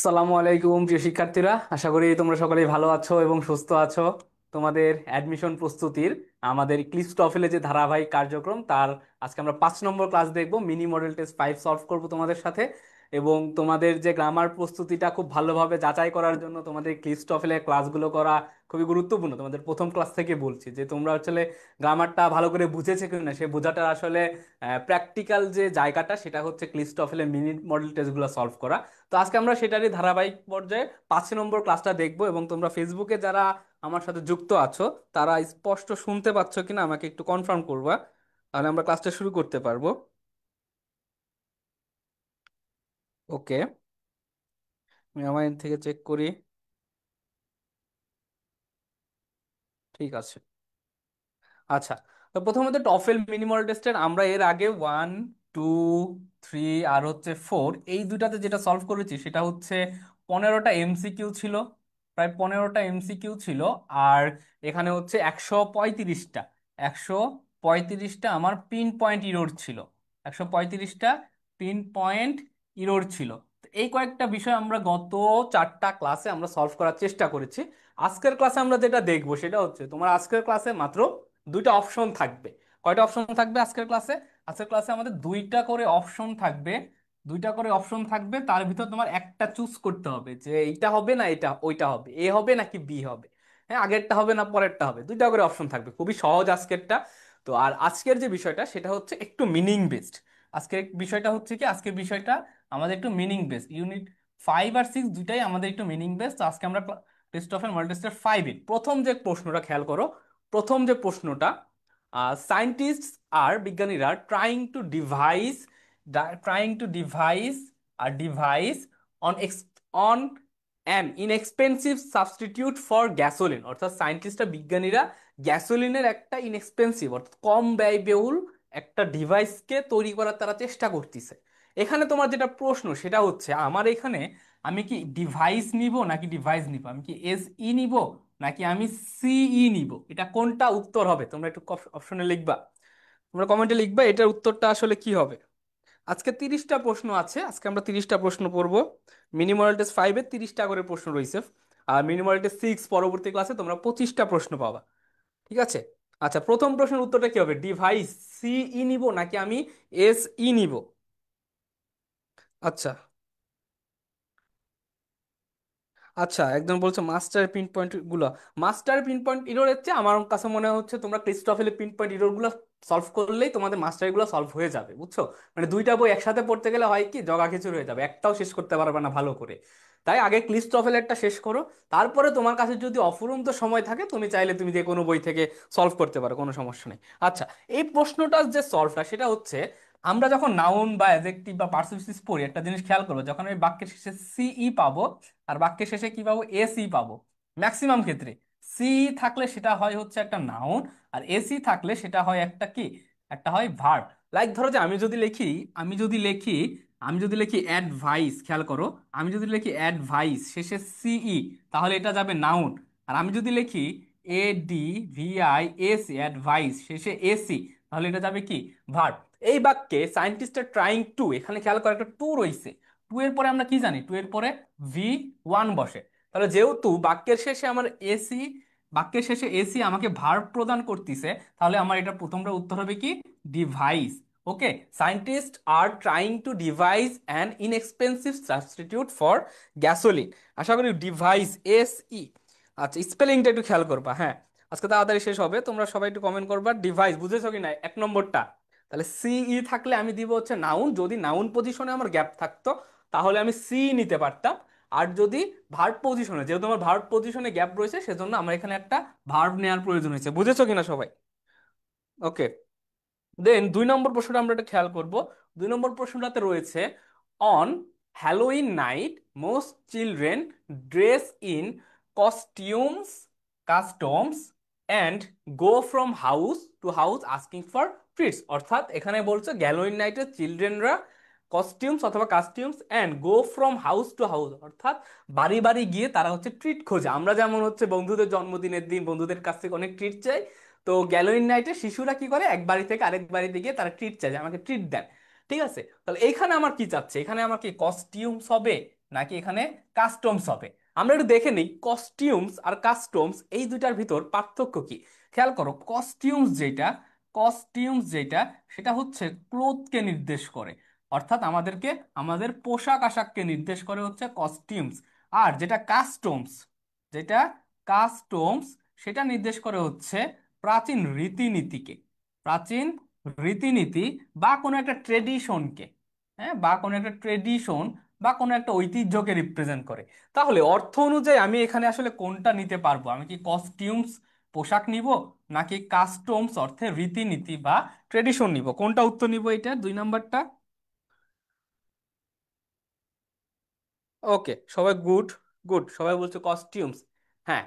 সালামু আলাইকুম প্রিয় শিক্ষার্থীরা, আশা করি তোমরা সকলেই ভালো আছো এবং সুস্থ আছো। তোমাদের অ্যাডমিশন প্রস্তুতির আমাদের ক্লিস টফেলে যে ধারাবাহিক কার্যক্রম তার আজকে আমরা 5 নম্বর ক্লাস দেখব। মিনি মডেল টেস্ট 5 সলভ করব তোমাদের সাথে। এবং তোমাদের যে গ্রামার প্রস্তুতিটা খুব ভালোভাবে যাচাই করার জন্য তোমাদের ক্লিস টফেলের ক্লাসগুলো করা খুবই গুরুত্বপূর্ণ। তোমাদের প্রথম ক্লাস থেকে বলছি যে তোমরা আসলে গ্রামারটা ভালো করে বুঝেছে কিনা সে বোঝাটা আসলে প্র্যাকটিক্যাল যে জায়গাটা সেটা হচ্ছে ক্লিস টফেলের মিনি মডেল টেস্টগুলো সলভ করা। তো আজকে আমরা সেটারই ধারাবাহিক পর্যায়ে 5 নম্বর ক্লাসটা দেখবো। এবং তোমরা ফেসবুকে যারা আমার সাথে যুক্ত আছো তারা স্পষ্ট শুনতে পাচ্ছ কিনা আমাকে একটু কনফার্ম করবা, তাহলে আমরা ক্লাসটা শুরু করতে পারবো। ওকে, আমি আমার end থেকে চেক করি। ঠিক আছে। আচ্ছা, তো প্রথমত টফেল মিনিমাল টেস্টের আমরা এর আগে 1, 2, 3 আর হচ্ছে 4 এই দুটাতে যেটা সলভ করেছি সেটা হচ্ছে 15টা এমসিকিউ ছিল। প্রায় 15টা এমসিকিউ ছিল। আর এখানে হচ্ছে 135টা আমার পিন পয়েন্ট ইরোর ছিল। 135টা পিন পয়েন্ট ইরোর ছিল। তো এই কয়েকটা বিষয় আমরা গত 4টা ক্লাসে আমরা সলভ করার চেষ্টা করেছি। আজকের ক্লাসে আমরা যেটা দেখবো সেটা হচ্ছে তোমার আজকের ক্লাসে মাত্র দুইটা অপশন থাকবে। কয়টা অপশন থাকবে আজকের ক্লাসে? আজকের ক্লাসে আমাদের দুইটা করে অপশন থাকবে। দুইটা করে অপশন থাকবে, তার ভিতর তোমার একটা চুজ করতে হবে যে এইটা হবে না এটা ওইটা হবে, এ হবে নাকি বি হবে। হ্যাঁ, আগেরটা হবে না পরেরটা হবে, দুইটা করে অপশন থাকবে। খুবই সহজ আজকেরটা। তো আর আজকের যে বিষয়টা সেটা হচ্ছে একটু মিনিং বেসড। আজকের বিষয়টা হচ্ছে কি, আজকের বিষয়টা আমাদের একটু মিনিং বেসড। ইউনিট 5 আর 6 দুইটাই আমাদের একটু মিনিং বেসড। তো আজকে আমরা টেস্ট অফ মাল্টি টেস্টের 5 প্রথম যে প্রশ্নটা খেয়াল করো। প্রথম যে প্রশ্নটা, সায়েন্টিস্ট আর বিজ্ঞানীরা trying to device device on on an inexpensive substitute for gasoline. অর্থাৎ সায়েন্টিস্টরা বিজ্ঞানীরা গ্যাসোলিনের একটা ইনএক্সপেন্সিভ অর্থাৎ কম ব্যয়বহুল একটা ডিভাইসকে তৈরি করার তারা চেষ্টা করতেছে। এখানে তোমার যেটা প্রশ্ন সেটা হচ্ছে আমার এখানে আমি কি ডিভাইস নিব নাকি ডিভাইস নিব, আমি কি এস ই নিব নাকি আমি সিই নিব, এটা কোনটা উত্তর হবে তোমরা একটু অপশনে লিখবা। তোমরা কমেন্টে লিখবা এটার উত্তরটা আসলে কি হবে। আজকে 30টা প্রশ্ন আছে, আজকে আমরা 30টা প্রশ্ন পড়বো। মিনিমাল টেস্ট 5-এর 30টা করে প্রশ্ন রয়েছে। আর মিনিমাল টেস্ট 6 পরবর্তী ক্লাসে তোমরা 25টা প্রশ্ন পাবা। ঠিক আছে। আচ্ছা, প্রথম প্রশ্নের উত্তরটা কি হবে? ডিভাইস সিই নিব নাকি আমি এস ই নিব? আচ্ছা। আচ্ছা, একদম বলছো মাস্টার পিন পয়েন্ট গুলো। মাস্টার পিন পয়েন্ট ইরোর হচ্ছে আমার কাছে মনে হচ্ছে তোমরা ক্রিস্টোফেলের পিন পয়েন্ট ইরোর গুলো সলভ করলেই তোমাদের মাস্টার গুলো সলভ হয়ে যাবে, বুঝছো? মানে দুইটা বই একসাথে পড়তে গেলে হয় কি জগা খিচুড়ি হয়ে যাবে, একটাও শেষ করতে পারবে না ভালো করে। তাই আগে ক্রিস্টোফেলেরটা শেষ করো। তারপরে তোমার কাছে যদি অফুরন্ত সময় থাকে তুমি চাইলে তুমি যে কোনো বই থেকে সলভ করতে পারো, কোনো সমস্যা নেই। আচ্ছা, এই প্রশ্নটার যে সলভটা সেটা হচ্ছে আমরা যখন নাউন বা অ্যাডজেক্টিভ বা পার্সিভিস পড়ি একটা জিনিস খেয়াল করো, যখন আমি বাক্যের শেষে সিই পাবো আর বাক্যের শেষে কি পাবো, এসি পাবো। ম্যাক্সিমাম ক্ষেত্রে সি থাকলে সেটা হয় হচ্ছে একটা নাউন, আর এসি থাকলে সেটা হয় একটা কি, একটা হয় ভার্ব। লাইক ধরো যে আমি যদি লিখি আমি যদি লিখি অ্যাডভাইস, খেয়াল করো, আমি যদি লিখি অ্যাডভাইস শেষে সিই তাহলে এটা যাবে নাউন। আর আমি যদি লিখি ADVIS অ্যাডভাইস শেষে এসি তাহলে এটা যাবে কি, ভার্ব। এই বাক্যে সায়েন্টিস্টের ট্রাইং টু, এখানে খেয়াল করো একটা টু রইছে। টু এর পরে আমরা কি জানি, টু এর পরে V1 বসে। তাহলে যেহেতু বাক্যের শেষে এসি আমাকে ভার্ব প্রদান করতেছে, তাহলে আমার এটা প্রথমটা উত্তর হবে কি, devise. Okay, scientist are trying to devise an inexpensive substitute for gasoline. আশা করি ডিভাইস SE। আচ্ছা, স্পেলিংটা একটু খেয়াল করবা। হ্যাঁ, আজকে তাড়াতাড়ি শেষ হবে, তোমরা সবাই একটু কমেন্ট করবা ডিভাইস বুঝেছো কি না 1 নম্বরটা। তাহলে সিই থাকলে আমি দিব হচ্ছে নাউন, যদি নাউন পজিশনে আমার গ্যাপ থাকতো তাহলে আমি সি নিতে পারতাম। আর যদি ভার্ব পজিশনে, যেহেতু আমার ভার্ব পজিশনে গ্যাপ রয়েছে সেজন্য আমার এখানে একটা ভার্ব নেওয়ার প্রয়োজন হয়েছে, বুঝেছো কিনা সবাই? ওকে, দেন 2 নম্বর প্রশ্নটা আমরা একটা খেয়াল করব। 2 নম্বর প্রশ্নটাতে রয়েছে on Halloween night most children dress in costumes customs and go from house to house asking for treats. অর্থাৎ এখানে বলছে গ্যালোইন নাইটে চিলড্রেনরা কস্টিউমস অথবা costumes and go from house to house, অর্থাৎ বাড়ি বাড়ি গিয়ে তারা হচ্ছে ট্রিট খোঁজে। আমরা যেমন হচ্ছে বন্ধুদের জন্মদিনের দিন বন্ধুদের কাছ থেকে অনেক ট্রিট চাই, তো গ্যালোইন নাইটে শিশুরা কি করে এক বাড়ি থেকে আরেক বাড়িতে গিয়ে তারা ট্রিট চায় যে আমাকে ট্রিট দেন। ঠিক আছে, তাহলে এইখানে আমার কি চাচ্ছে, এখানে আমার কি কস্টিউমস হবে নাকি এখানে কাস্টমস হবে? আমরা একটু দেখে নিই কস্টিউমস আর কাস্টমস এই দুইটার ভিতর পার্থক্য কি। খেয়াল করো, কস্টিউমস যেটা সেটা হচ্ছে ক্লোথকে নির্দেশ করে, অর্থাৎ আমাদেরকে আমাদের পোশাক আশাককে নির্দেশ করে হচ্ছে কস্টিউমস। আর যেটা কাস্টমস সেটা নির্দেশ করে হচ্ছে প্রাচীন রীতিনীতিকে, প্রাচীন রীতিনীতি বা কোনো একটা ট্রেডিশনকে। হ্যাঁ, বা কোনো একটা ট্রেডিশন বা কোনো একটা ঐতিহ্যকে রিপ্রেজেন্ট করে। তাহলে অর্থ অনুযায়ী আমি এখানে আসলে কোনটা নিতে পারবো? আমি কি কস্টিউমস পোশাক নিব, নাকি কাস্টমস অর্থে রীতিনীতি বা ট্রেডিশন নিব? কোনটা উত্তর নিব এটা, 2 নাম্বারটা? ওকে, সবাই গুড, গুড, সবাই বলছে কস্টিউমস। হ্যাঁ,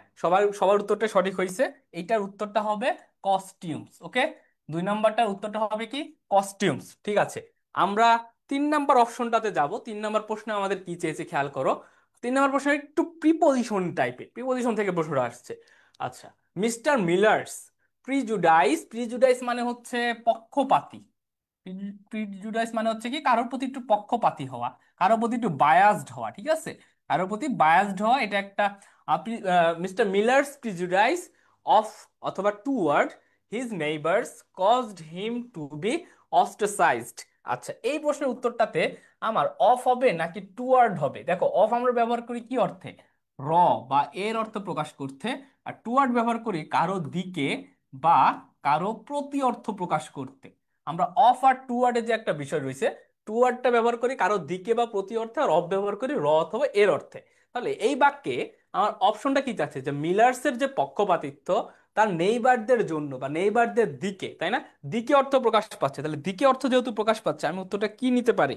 সবার উত্তরটা সঠিক হয়েছে। এইটার উত্তরটা হবে কস্টিউমস। ওকে, 2 নাম্বারটার উত্তরটা হবে কি কস্টিউমস। ঠিক আছে, আমরা 3 নাম্বার অপশনটাতে যাব। 3 নাম্বার প্রশ্নে আমাদের কি চেয়েছে খেয়াল করো। 3 নাম্বার প্রশ্ন একটু প্রিপোজিশন টাইপের, প্রিপোজিশন থেকে প্রশ্নটা আসছে। আচ্ছা, মিস্টার মিলার্স প্রিজুডাইস মানে হচ্ছে পক্ষপাতী। প্রিজুডাইস মানে হচ্ছে কি কারোর প্রতি একটু পক্ষপাতী হওয়া, কারোর প্রতি একটু বায়াসড হওয়া। ঠিক আছে, কারোর প্রতি বায়াসড হওয়া, এটা একটা মিস্টার মিলার্স প্রিজুডাইস অফ অথবা toward his neighbours caused him to be ostracised. আচ্ছা, এই প্রশ্নের উত্তরটাতে আমার অফ হবে নাকি টুয়ার্ড হবে? দেখো, অফ আমরা ব্যবহার করি কি অর্থে? র বা এর অর্থ প্রকাশ করতে। আর টুয়ার্ড ব্যবহার করি কারো দিকে বা কারো প্রতি অর্থ প্রকাশ করতে। আমরা অফ আর টুয়ার্ডের যে একটা বিষয় রয়েছে, টুয়ার্ডটা ব্যবহার করি কারো দিকে বা প্রতি অর্থে, আর অফ ব্যবহার করি র অথবা এর অর্থে। তাহলে এই বাক্যে আমার অপশনটা কি চাচ্ছে, যে মিলার্সের যে পক্ষপাতিত্ব তার নেইবারদের জন্য বা নেইবারদের দিকে, তাই না? দিকে অর্থ প্রকাশ পাচ্ছে, তাহলে দিকে অর্থ যেহেতু প্রকাশ পাচ্ছে, আমি উত্তরটা কি নিতে পারি?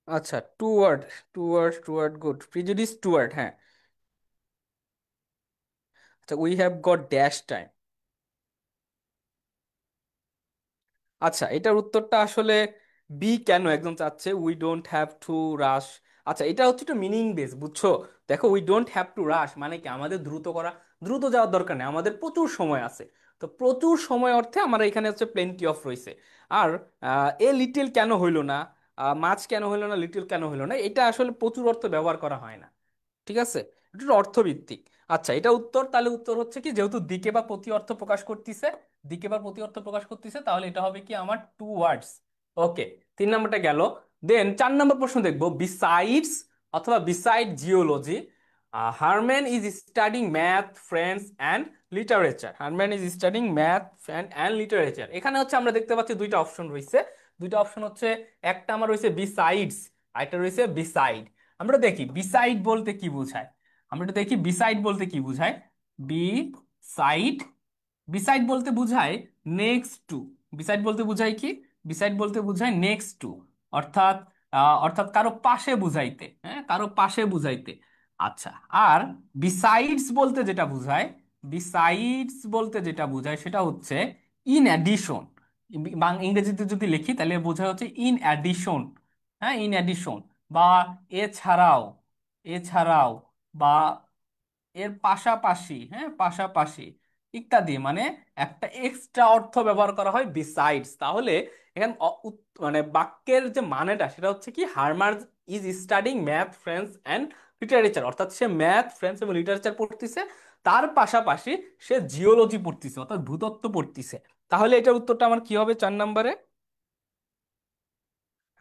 আচ্ছা, toward, toward, good, prejudice toward, হ্যাঁ। আচ্ছা, we have got dash time. আচ্ছা, এটার উত্তরটা আসলে বি কেন একদম চাচ্ছে, উই ডোন্ট হ্যাভ টু রাশ। আচ্ছা, এটা হচ্ছে একটু মিনিং বেস, বুঝছো? দেখো, উই ডোন্ট হ্যাভ টু রাশ মানে কি আমাদের দ্রুত যাওয়ার দরকার নেই, আমাদের প্রচুর সময় আছে। তো প্রচুর সময় অর্থে আমার এখানে হচ্ছে প্লেন্টি অফ রয়েছে। আর এ লিটিল কেন হইলো না, মাছ কেন হইলো না, লিটিল কেন হইলো না, এটা আসলে প্রচুর অর্থ ব্যবহার করা হয় না। ঠিক আছে, এটা একটু অর্থভিত্তিক। আচ্ছা, এটা উত্তর, তাহলে উত্তর হচ্ছে কি, যেহেতু দিকে বা প্রতি অর্থ প্রকাশ করতেছে, দিকে বা প্রতি অর্থ প্রকাশ করতেছে, তাহলে এটা হবে কি আমার টু ওয়ার্ডস। ওকে, 3 নাম্বারটা গেল। দেন 4 নাম্বার প্রশ্ন দেখবো, বিসাইডস অথবা beside geology Herman is studying math friends and literature. Herman is studying math and literature, এখানে হচ্ছে আমরা দেখতে পাচ্ছি দুইটা অপশন রয়েছে। দুইটা অপশন হচ্ছে, একটা আমার রয়েছে বিসাইডস, আর একটা রয়েছে বিসাইড। আমরা দেখি বিসাইড বলতে কি বোঝায়। আমরা একটু দেখি বিসাইড বলতে কি বোঝায়। বি সাইড, বিসাইড বলতে বোঝায় নেক্সট টু। বিসাইড বলতে বোঝায় কি? বিসাইড বলতে বোঝায় নেক্সট টু, অর্থাৎ অর্থাৎ কারো পাশে বুঝাইতে, হ্যাঁ, কারো পাশে বুঝাইতে। আচ্ছা, আর বিসাইডস বলতে যেটা বোঝায়, বিসাইডস বলতে যেটা বোঝায় সেটা হচ্ছে ইন অ্যাডিশন। ইংরেজিতে যদি লিখি তাহলে বোঝায় হচ্ছে ইন অ্যাডিশন। হ্যাঁ, ইন অ্যাডিশন বা এছাড়াও, এছাড়াও বা এর পাশাপাশি, হ্যাঁ, পাশাপাশি ইত্যাদি, মানে একটা এক্সট্রা অর্থ ব্যবহার করা হয় বিসাইডস। তাহলে এখানে মানে বাক্যের যে মানেটা সেটা হচ্ছে কি, হার্মার is studying math friends and literature, অর্থাৎ সে ম্যাথ ফ্রেন্ডস এবং লিটারেচার পড়তেছে, তার পাশাপাশি সে জিওলজি পড়তেছে, অর্থাৎ ভূতত্ত্ব পড়তেছে। তাহলে এটার উত্তরটা আমার কি হবে 4 নম্বরে?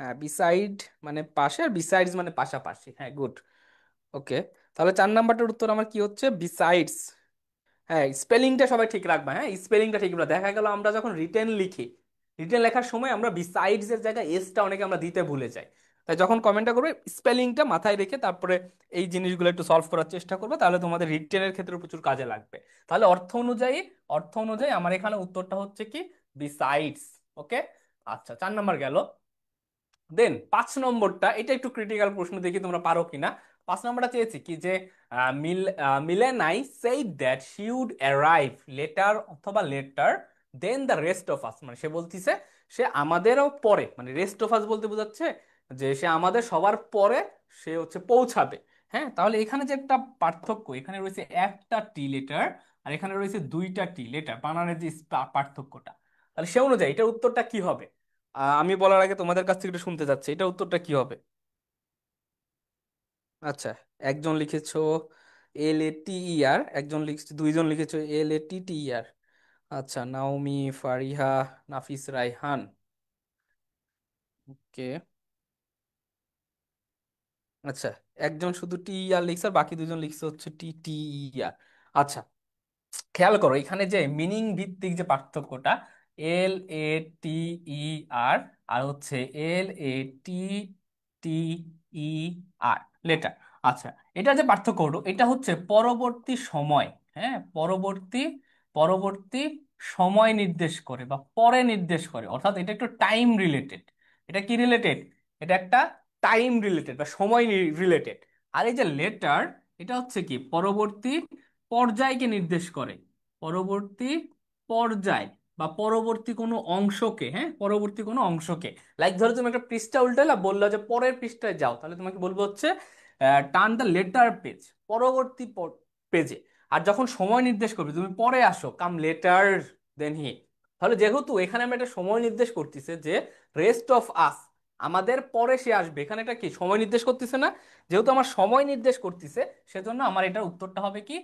হ্যাঁ, বিসাইড মানে পাশে, আর বিসাইডস মানে পাশাপাশি, হ্যাঁ, গুড। ওকে, তাহলে 4 নাম্বারটার উত্তর আমার কি হচ্ছে, বিসাইডস। হ্যাঁ, স্পেলিংটা সবাই ঠিক রাখবা, হ্যাঁ, স্পেলিংটা ঠিক রাখবা। দেখা গেল আমরা যখন রিটেন লিখি, রিটেন লেখার সময় আমরা বিসাইডস এর জায়গায় এসটা অনেকে আমরা দিতে ভুলে যাই। তাই যখন কমেন্টটা করবে, স্পেলিংটা মাথায় রেখে তারপরে এই জিনিসগুলো একটু সলভ করার চেষ্টা করবে, তাহলে তোমাদের রিটেনের ক্ষেত্রে প্রচুর কাজে লাগবে। তাহলে অর্থ অনুযায়ী আমার এখানে উত্তরটা হচ্ছে কি বিসাইডস। ওকে, আচ্ছা, 4 নাম্বার গেল। দেন 5 নম্বরটা, এটা একটু ক্রিটিক্যাল প্রশ্ন, দেখি তোমরা পারো কিনা। 5 নম্বরটা চেয়েছি কি, যে Melanie said that she would arrive later অথবা later than the rest of us, মানে সে বলতিছে সে আমাদেরও পরে, মানে রেস্ট অফ আস বলতে বোঝাচ্ছে যে সে আমাদের সবার পরে সে হচ্ছে পৌঁছাবে। হ্যাঁ, তাহলে এখানে যে একটা পার্থক্য, এখানে রয়েছে একটা টি লেটার আর এখানে রয়েছে 2টা টি লেটার, বানানের যে পার্থক্যটা। তাহলে সে অনুযায়ী এটার উত্তরটা কি হবে? আমি বলার আগে তোমাদের কাছ থেকে একটু শুনতে চাচ্ছি, এটার উত্তরটা কি হবে? আচ্ছা, একজন লিখেছো LATER, একজন লিখছে, দুইজন লিখেছো LATTER। আচ্ছা, নাওমি, ফারিহা, নাফিস রায়হান। ওকে। আচ্ছা, একজন শুধু TER লিখছে আর বাকি দুজন লিখছে হচ্ছে TTER। আচ্ছা, খেয়াল করো এখানে যে মিনিং ভিত্তিক যে পার্থক্যটা, LATER আর হচ্ছে LATTER, লেটার। আচ্ছা, এটা যে পার্থক্য হলো এটা হচ্ছে পরবর্তী সময়। হ্যাঁ, পরবর্তী, পরবর্তী সময় নির্দেশ করে বা পরে নির্দেশ করে, অর্থাৎ এটা একটু টাইম রিলেটেড। এটা কি রিলেটেড? এটা একটা টাইম রিলেটেড বা সময় রিলেটেড। আর এই যে লেটার, এটা হচ্ছে কি পরবর্তী পর্যায়কে নির্দেশ করে। পরবর্তী পর্যায় বা পরবর্তী কোনো অংশকে, হ্যাঁ পরবর্তী কোনো অংশকে। লাইক ধরো তুমি একটা পৃষ্ঠা উল্টালা, বললা যে পরের পৃষ্ঠায় যাও, তাহলে তোমাকে বলবো হচ্ছে টার্ন দ্য লেটার পেজ, পরবর্তী পেজে। আর যখন সময় নির্দেশ করবে, তুমি পরে আসো, কাম লেটার দেন হি। তাহলে যেহেতু এখানে আমি একটা সময় নির্দেশ করতেছে যে রেস্ট অফ আস, আমাদের পরে সে আসবে, এখানে এটা কি সময় নির্দেশ করতেছে না? যেহেতু আমার সময় নির্দেশ করতেছে, সেজন্য আমার এটার উত্তরটা হবে কি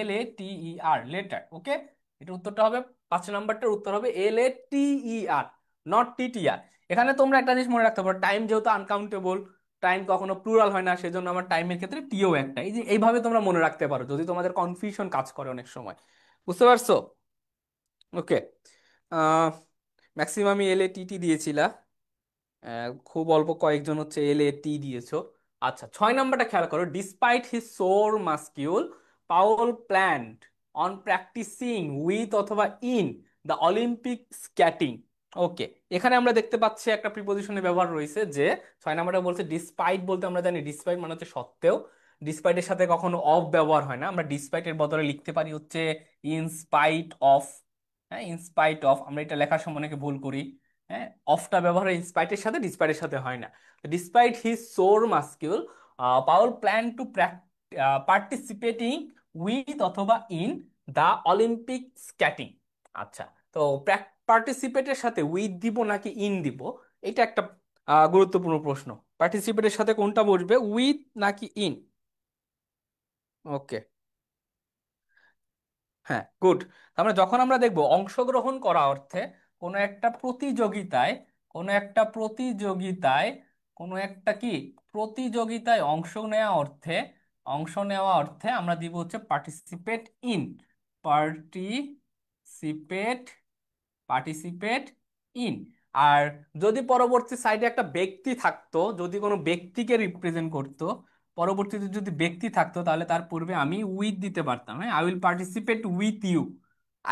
LATER, লেটার। ওকে, এটার উত্তরটা হবে, 5 নম্বরটার উত্তর হবে LATER, নট TTR। এখানে তোমরা একটা জিনিস মনে রাখতে পারো, টাইম যেহেতু আনকাউন্টেবল, টাইম কখনো প্লুরাল হয় না, সেজন্য আমার টাইমের ক্ষেত্রে টিও একটা। এই যে এইভাবে তোমরা মনে রাখতে পারো যদি তোমাদের কনফিউশন কাজ করে অনেক সময়। বুঝতে পারছো? ওকে। ম্যাক্সিমামই LATT দিয়েছিলা, খুব অল্প কয়েকজন হচ্ছে LAT দিয়েছো। আচ্ছা, 6 নম্বরটা খেয়াল করো, despite his sore muscle, Paul planned on practising with অথবা in the Olympic skating. Okay, এখানে আমরা দেখতে পাচ্ছি একটা প্রিপোজিশনের ব্যবহার রয়েছে যে 6 নম্বরটা বলছে ডিসপাইট, বলতে আমরা জানি ডিসপাইট মানে হচ্ছে সত্ত্বেও। ডিসপাইটের সাথে কখনো অফ ব্যবহার হয় না, আমরা ডিসপাইটের বদলে লিখতে পারি হচ্ছে ইনস্পাইট অফ। হ্যাঁ, ইনস্পাইট অফ, আমরা এটা লেখার সময় অনেকে ভুল করি। হ্যাঁ, অফটা ব্যবহার ইনস্পাইটের সাথে, ডিসপাইটের সাথে হয় না। Despite his sore muscle, Paul plan to participating with অথবা ইন দ্য অলিম্পিক স্ক্যাটিং। আচ্ছা, তো পার্টিসিপেটের সাথে উইথ দিব নাকি ইন দিব, এটা একটা গুরুত্বপূর্ণ প্রশ্ন। পার্টিসিপেটের সাথে কোনটা বসবে, উইথ নাকি ইন? ওকে, হ্যাঁ, গুড। তার মানে যখন আমরা দেখব অংশগ্রহণ করা অর্থে কোনো একটা প্রতিযোগিতায়, কোনো একটা প্রতিযোগিতায়, কোনো একটা কি প্রতিযোগিতায় অংশ নেওয়া অর্থে, অংশ নেওয়া অর্থে আমরা দিব হচ্ছে participate in. Participate, participate in. আর যদি পরবর্তী সাইডে একটা ব্যক্তি থাকতো, যদি কোনো ব্যক্তিকে রিপ্রেজেন্ট করতো, পরবর্তীতে যদি ব্যক্তি থাকতো, তাহলে তার পূর্বে আমি উইথ দিতে পারতাম। হ্যাঁ, I will participate with you,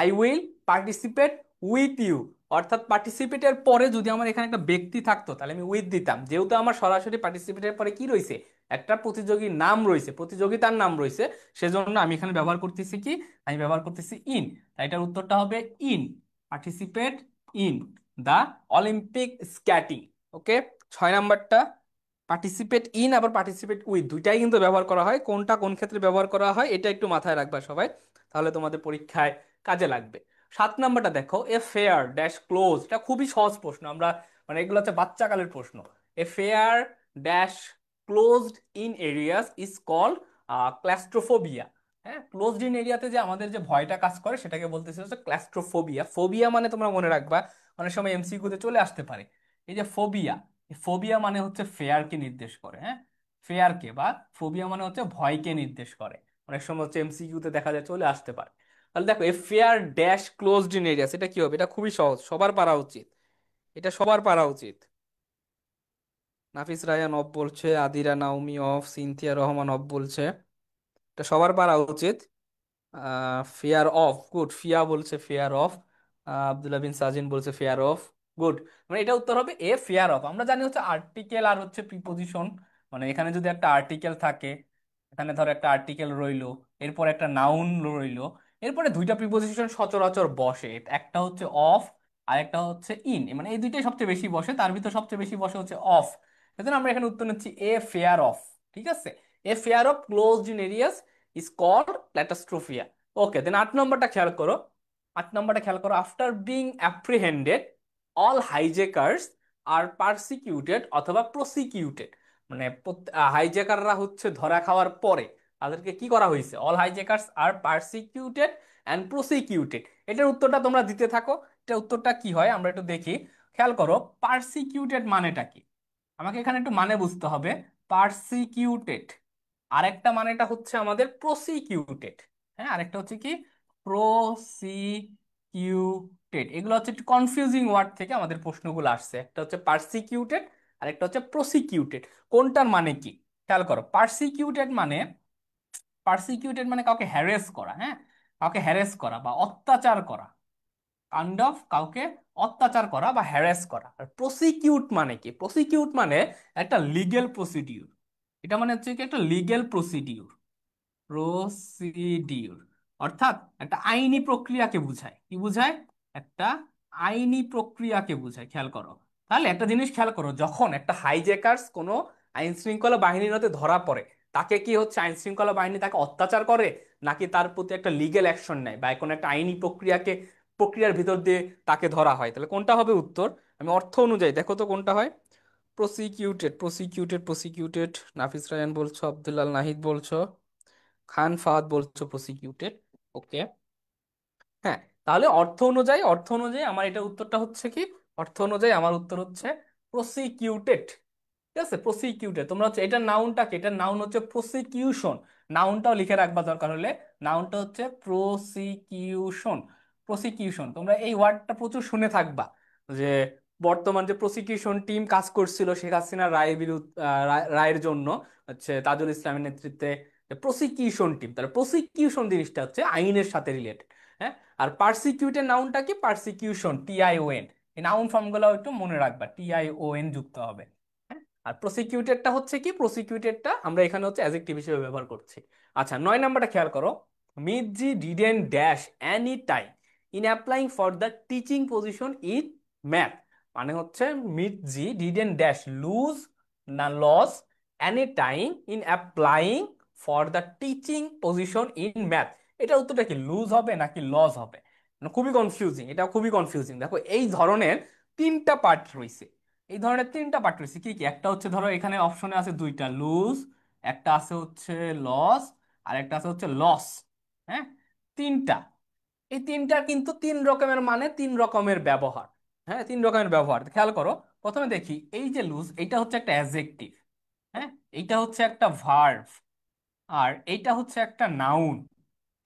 I will participate with you. অর্থাৎ পার্টিসিপেটের পরে যদি আমার এখানে একটা ব্যক্তি থাকতো, তাহলে আমি উইথ দিতাম। যেহেতু আমার সরাসরি পার্টিসিপেটের পরে কি রয়েছে, একটা প্রতিযোগীর নাম রয়েছে, প্রতিযোগিতার নাম রয়েছে, সেজন্য আমি এখানে ব্যবহার করতেছি কি, আমি ব্যবহার করতেছি ইন। তাই এটার উত্তরটা হবে in, participate in the Olympic skating. Okay, 6 নাম্বারটা পার্টিসিপেট ইন আবার পার্টিসিপেট উইথ দুইটাই কিন্তু ব্যবহার করা হয়, কোনটা কোন ক্ষেত্রে ব্যবহার করা হয় এটা একটু মাথায় রাখবা সবাই, তাহলে তোমাদের পরীক্ষায় কাজে লাগবে। 7 নাম্বারটা দেখো, এ ফেয়ার ড্যাশ ক্লোজ, এটা খুবই সহজ প্রশ্ন, আমরা মানে এগুলো হচ্ছে বাচ্চাকালের প্রশ্ন। A fear dash closed in areas is called claustrophobia. হ্যাঁ, ক্লোজড ইন এরিয়াতে যে আমাদের যে ভয়টা কাজ করে সেটাকে বলতেছে হচ্ছে ক্লাস্ট্রোফোবিয়া। ফোবিয়া মানে তোমরা মনে রাখবা, অনেক সময় এমসিকিউতে চলে আসতে পারে। এই যে ফোবিয়া, ফোবিয়া মানে হচ্ছে ফেয়ারকে নির্দেশ করে। হ্যাঁ, ফেয়ারকে বা ফোবিয়া মানে হচ্ছে ভয়কে নির্দেশ করে। অনেক সময় হচ্ছে এমসিকিউতে দেখা যায় চলে আসতে পারে। তাহলে দেখো, এ fear dash closed in areas, এটা কি হবে? এটা খুবই সহজ, সবার পারা উচিত, এটা সবার পারা উচিত। নাফিস রায়ান অফ বলছে, Adira Naomi of, Cynthia Rahman of বলছে, এটা সবার পারা উচিত। Fair of, good. ফিয়া বলছে ফেয়ার অফ, আব্দুল্লাহ বিন সাজিন বলছে ফেয়ার অফ, গুড। মানে এটা উত্তর হবে এ, ফেয়ার অফ। আমরা জানি হচ্ছে আর্টিকেল আর হচ্ছে প্রিপোজিশন, মানে এখানে যদি একটা আর্টিকেল থাকে, এখানে ধরো একটা আর্টিকেল রইলো, এরপর একটা নাউন রইলো, এরপরে দুইটা প্রিপোজিশন সচরাচর বসে, একটা হচ্ছে অফ আর একটা হচ্ছে ইন, মানে এই দুইটাই সবচেয়ে বেশি বসে, তার ভিতর সবচেয়ে বেশি বসে হচ্ছে অফ। সেজন্য আমরা এখানে উত্তর নিচ্ছি এ, ফেয়ার অফ। ঠিক আছে, a fear of closed in areas is called claustrophobia. Okay, then 8 নম্বরটা খেয়াল করো, 8 নম্বরটা খেয়াল করো, after being apprehended all hijackers are persecuted অথবা প্রসিকিউটেড। মানে হাইজেকাররা হচ্ছে ধরা খাওয়ার পরে তাদেরকে কি করা হয়েছে, all hijackers are persecuted and prosecuted. এটার উত্তরটা তোমরা দিতে থাকো। এটা উত্তরটা কি হয় আমরা একটু দেখি। খেয়াল করো, পারসিকিউটেড মানেটা কি, আমাকে এখানে একটু মানে বুঝতে হবে। পারসিকিউটেড, আরেকটা মানেটা হচ্ছে আমাদের প্রসিকিউটেড। হ্যাঁ, আরেকটা হচ্ছে কি প্রসিকিউটেড। এগুলো হচ্ছে একটু কনফিউজিং ওয়ার্ড থেকে আমাদের প্রশ্নগুলো আসছে। একটা হচ্ছে পারসিকিউটেড আর একটা হচ্ছে প্রসিকিউটেড। কোনটার মানে কি খেয়াল করো। পারসিকিউটেড মানে কাউকে হ্যারেস করা, হ্যাঁ, কাউকে হ্যারেস করা বা অত্যাচার করা, কাইন্ড অফ কাউকে অত্যাচার করা বা হ্যারাস করা। আর প্রসিকিউট মানে কি, প্রসিকিউট মানে একটা লিগেল প্রসিডিউর। এটা মানে হচ্ছে কি একটা লিগেল প্রসিডিউর, প্রসিডিউর অর্থাৎ একটা আইনি প্রক্রিয়াকে বোঝায়। কি বোঝায়? একটা আইনি প্রক্রিয়াকে বোঝায়। খেয়াল করো, তাহলে একটা জিনিস খেয়াল করো, যখন একটা হাইজ্যাকার্স কোনো আইন শৃঙ্খলা বাহিনীর হাতে ধরা পড়ে, তাকে কি হচ্ছে আইন শৃঙ্খলা বাহিনী তাকে অত্যাচার করে, নাকি তার প্রতি একটা লিগেল অ্যাকশন নেয় বা কোনো একটা আইনি প্রক্রিয়ার ভিতর দিয়ে তাকে ধরা হয়? তাহলে কোনটা হবে উত্তর? আমি অর্থ অনুযায়ী দেখো তো কোনটা হয়। Prosecuted, prosecuted, prosecuted. Nafis Rayan বলছো, আব্দুল্লাল নাহিদ বলছো, খান ফাহাদ বলছো প্রসিকিউটেড। ওকে, হ্যাঁ, তাহলে অর্থ অনুযায়ী আমার এটা উত্তরটা হচ্ছে কি, অর্থ অনুযায়ী আমার উত্তর হচ্ছে প্রসিকিউটেড। ঠিক আছে, প্রসিকিউটেড। তোমরা হচ্ছে এটার নাউনটা কি, এটার নাউন হচ্ছে প্রসিকিউশন। নাউনটাও লিখে রাখবা দরকার হলে। নাউনটা হচ্ছে প্রসিকিউশন। প্রসিকিউশন, তোমরা এই ওয়ার্ডটা প্রচুর শুনে থাকবা, যে বর্তমান যে প্রসিকিউশন টিম কাজ করছিল শেখ হাসিনার রায়ের বিরুদ্ধে, রায়ের জন্য হচ্ছে তাজুল ইসলামের নেতৃত্বে প্রসিকিউশন টিম। তাহলে প্রসিকিউশন জিনিসটা হচ্ছে আইনের সাথে রিলেটেড। হ্যাঁ, আর পারসিকিউটের নাউনটা কি, পারসিকিউশন, TION। এই নাউন ফর্মগুলো একটু মনে রাখবা, TION যুক্ত হবে। হ্যাঁ, আর প্রসিকিউটেডটা হচ্ছে কি, প্রসিকিউটেডটা আমরা এখানে হচ্ছে অ্যাডজেক্টিভ হিসেবে ব্যবহার করছি। আচ্ছা, 9 নম্বরটা খেয়াল করো, Mitzi didn't dash any time in applying for the teaching position in math. মানে হচ্ছে মিতজি ডিডেন্ট ড্যাশ লুজ না loss any time in applying for the teaching position in math. এটা উত্তরটা কি, লুজ হবে নাকি লস হবে? মানে খুবই কনফিউজিং, এটা খুবই কনফিউজিং। দেখো এই ধরনের তিনটা পার্ট রয়েছে, এই ধরনের তিনটা পার্ট রয়েছে। কি কি? একটা হচ্ছে ধরো এখানে অপশনে আছে দুইটা, লুজ, একটা আছে হচ্ছে লস, আর একটা আছে হচ্ছে লস। হ্যাঁ, তিনটা। এই তিনটার কিন্তু তিন রকমের মানে, তিন রকমের ব্যবহার। হ্যাঁ, তিন রকমের ব্যবহার খেয়াল করো। প্রথমে দেখি, এই যে লুজ, এটা হচ্ছে একটা অ্যাডজেক্টিভ। হ্যাঁ, এইটা হচ্ছে একটা ভার্ব, আর এইটা হচ্ছে একটা নাউন।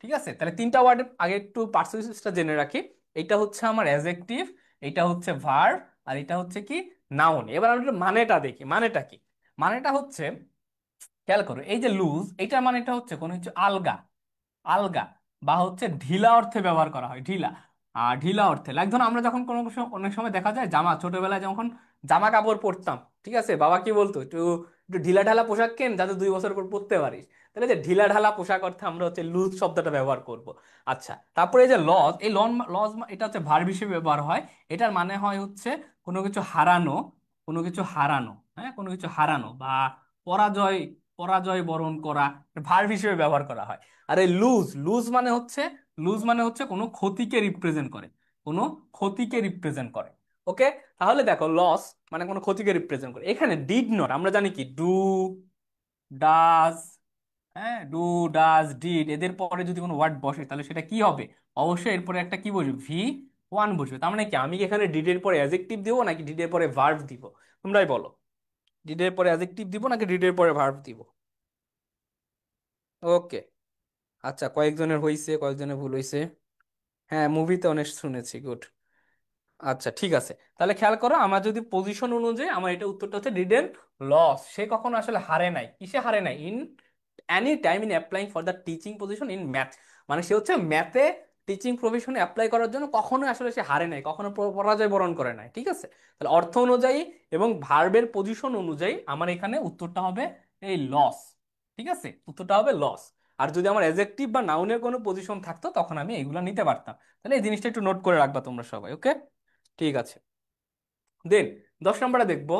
ঠিক আছে, তাহলে তিনটা ওয়ার্ড আগে একটু পার্সোনালিটিটা জেনে রাখি। এইটা হচ্ছে আমার অ্যাডজেক্টিভ, এইটা হচ্ছে ভার্ব, আর এটা হচ্ছে কি নাউন। এবার আমরা একটু মানেটা দেখি, মানেটা কি। মানেটা হচ্ছে, খেয়াল করো, এই যে লুজ, এইটার মানেটা হচ্ছে কোনো কিছু আলগা, আলগা বা হচ্ছে ঢিলা অর্থে ব্যবহার করা হয়, ঢিলা। আর ঢিলা অর্থে লাইক ধরো আমরা যখন কোনো অনেক সময় দেখা যায় ছোটবেলায় যখন জামা কাপড় পরতাম, ঠিক আছে, বাবা কি বলতো, একটু একটু ঢিলা ঢালা পোশাক কেন যাতে 2 বছর পর পরতে পারিস। তাহলে যে ঢিলা ঢালা পোশাক অর্থে আমরা হচ্ছে লুজ শব্দটা ব্যবহার করব। আচ্ছা, তারপরে এই যে লজ, এই লজ এটা হচ্ছে ভার্ব হিসেবে ব্যবহার হয়। এটার মানে হয় হচ্ছে কোনো কিছু হারানো, কোনো কিছু হারানো। হ্যাঁ, কোনো কিছু হারানো বা পরাজয়, পরাজয় বরণ করা, ভার্ব হিসেবে ব্যবহার করা হয়। আর এই লুজ, লুজ মানে হচ্ছে কোনো ক্ষতিকে রিপ্রেজেন্ট করে, কোনো ক্ষতিকে রিপ্রেজেন্ট করে। ওকে, তাহলে দেখো লস মানে কোনো ক্ষতিকে রিপ্রেজেন্ট করে। এখানে ডিড নট আমরা জানি কি, ডু, ডাজ, হ্যাঁ, ডু, ডাজ, ডিড, এদের পরে যদি কোনো ওয়ার্ড বসে তাহলে সেটা কি হবে? অবশ্যই এরপরে একটা কি বসবে, V1 বসবে। তার মানে কি, আমি কি এখানে ডিডের পরে অ্যাডজেক্টিভ দিব নাকি ডিডের পরে ভার্ব দিব? তোমরাই বলো, ডিডের পরে অ্যাডজেক্টিভ দিব নাকি ডিডের পরে ভার্ব দিব? ওকে, আচ্ছা, কয়েকজনের হইছে, কয়েকজনের ভুল হইছে। হ্যাঁ, মুভিতে অনেক শুনেছি, গুড। আচ্ছা, ঠিক আছে, তাহলে খেয়াল করো, আমার যদি পজিশন অনুযায়ী আমার এটা উত্তরটা হচ্ছে ডিডেন্ট লস। সে কখনো আসলে হারে নাই, কিসে হারে নাই, in any time in applying for the teaching position in math. মানে সে হচ্ছে ম্যাথে টিচিং প্রফেশনে অ্যাপ্লাই করার জন্য কখনো আসলে সে হারে নাই, কখনো পরাজয় বরণ করে নাই। ঠিক আছে, তাহলে অর্থ অনুযায়ী এবং ভার্বের পজিশন অনুযায়ী আমার এখানে উত্তরটা হবে এই লস। ঠিক আছে, উত্তরটা হবে লস। আর যদি আমার অ্যাডজেক্টিভ বা নাউনের কোনো পজিশন থাকতো তখন আমি এগুলো নিতে পারতাম। তাহলে এই জিনিসটা একটু নোট করে রাখবা তোমরা সবাই। ওকে, ঠিক আছে। দেন 10 নম্বরে দেখবো,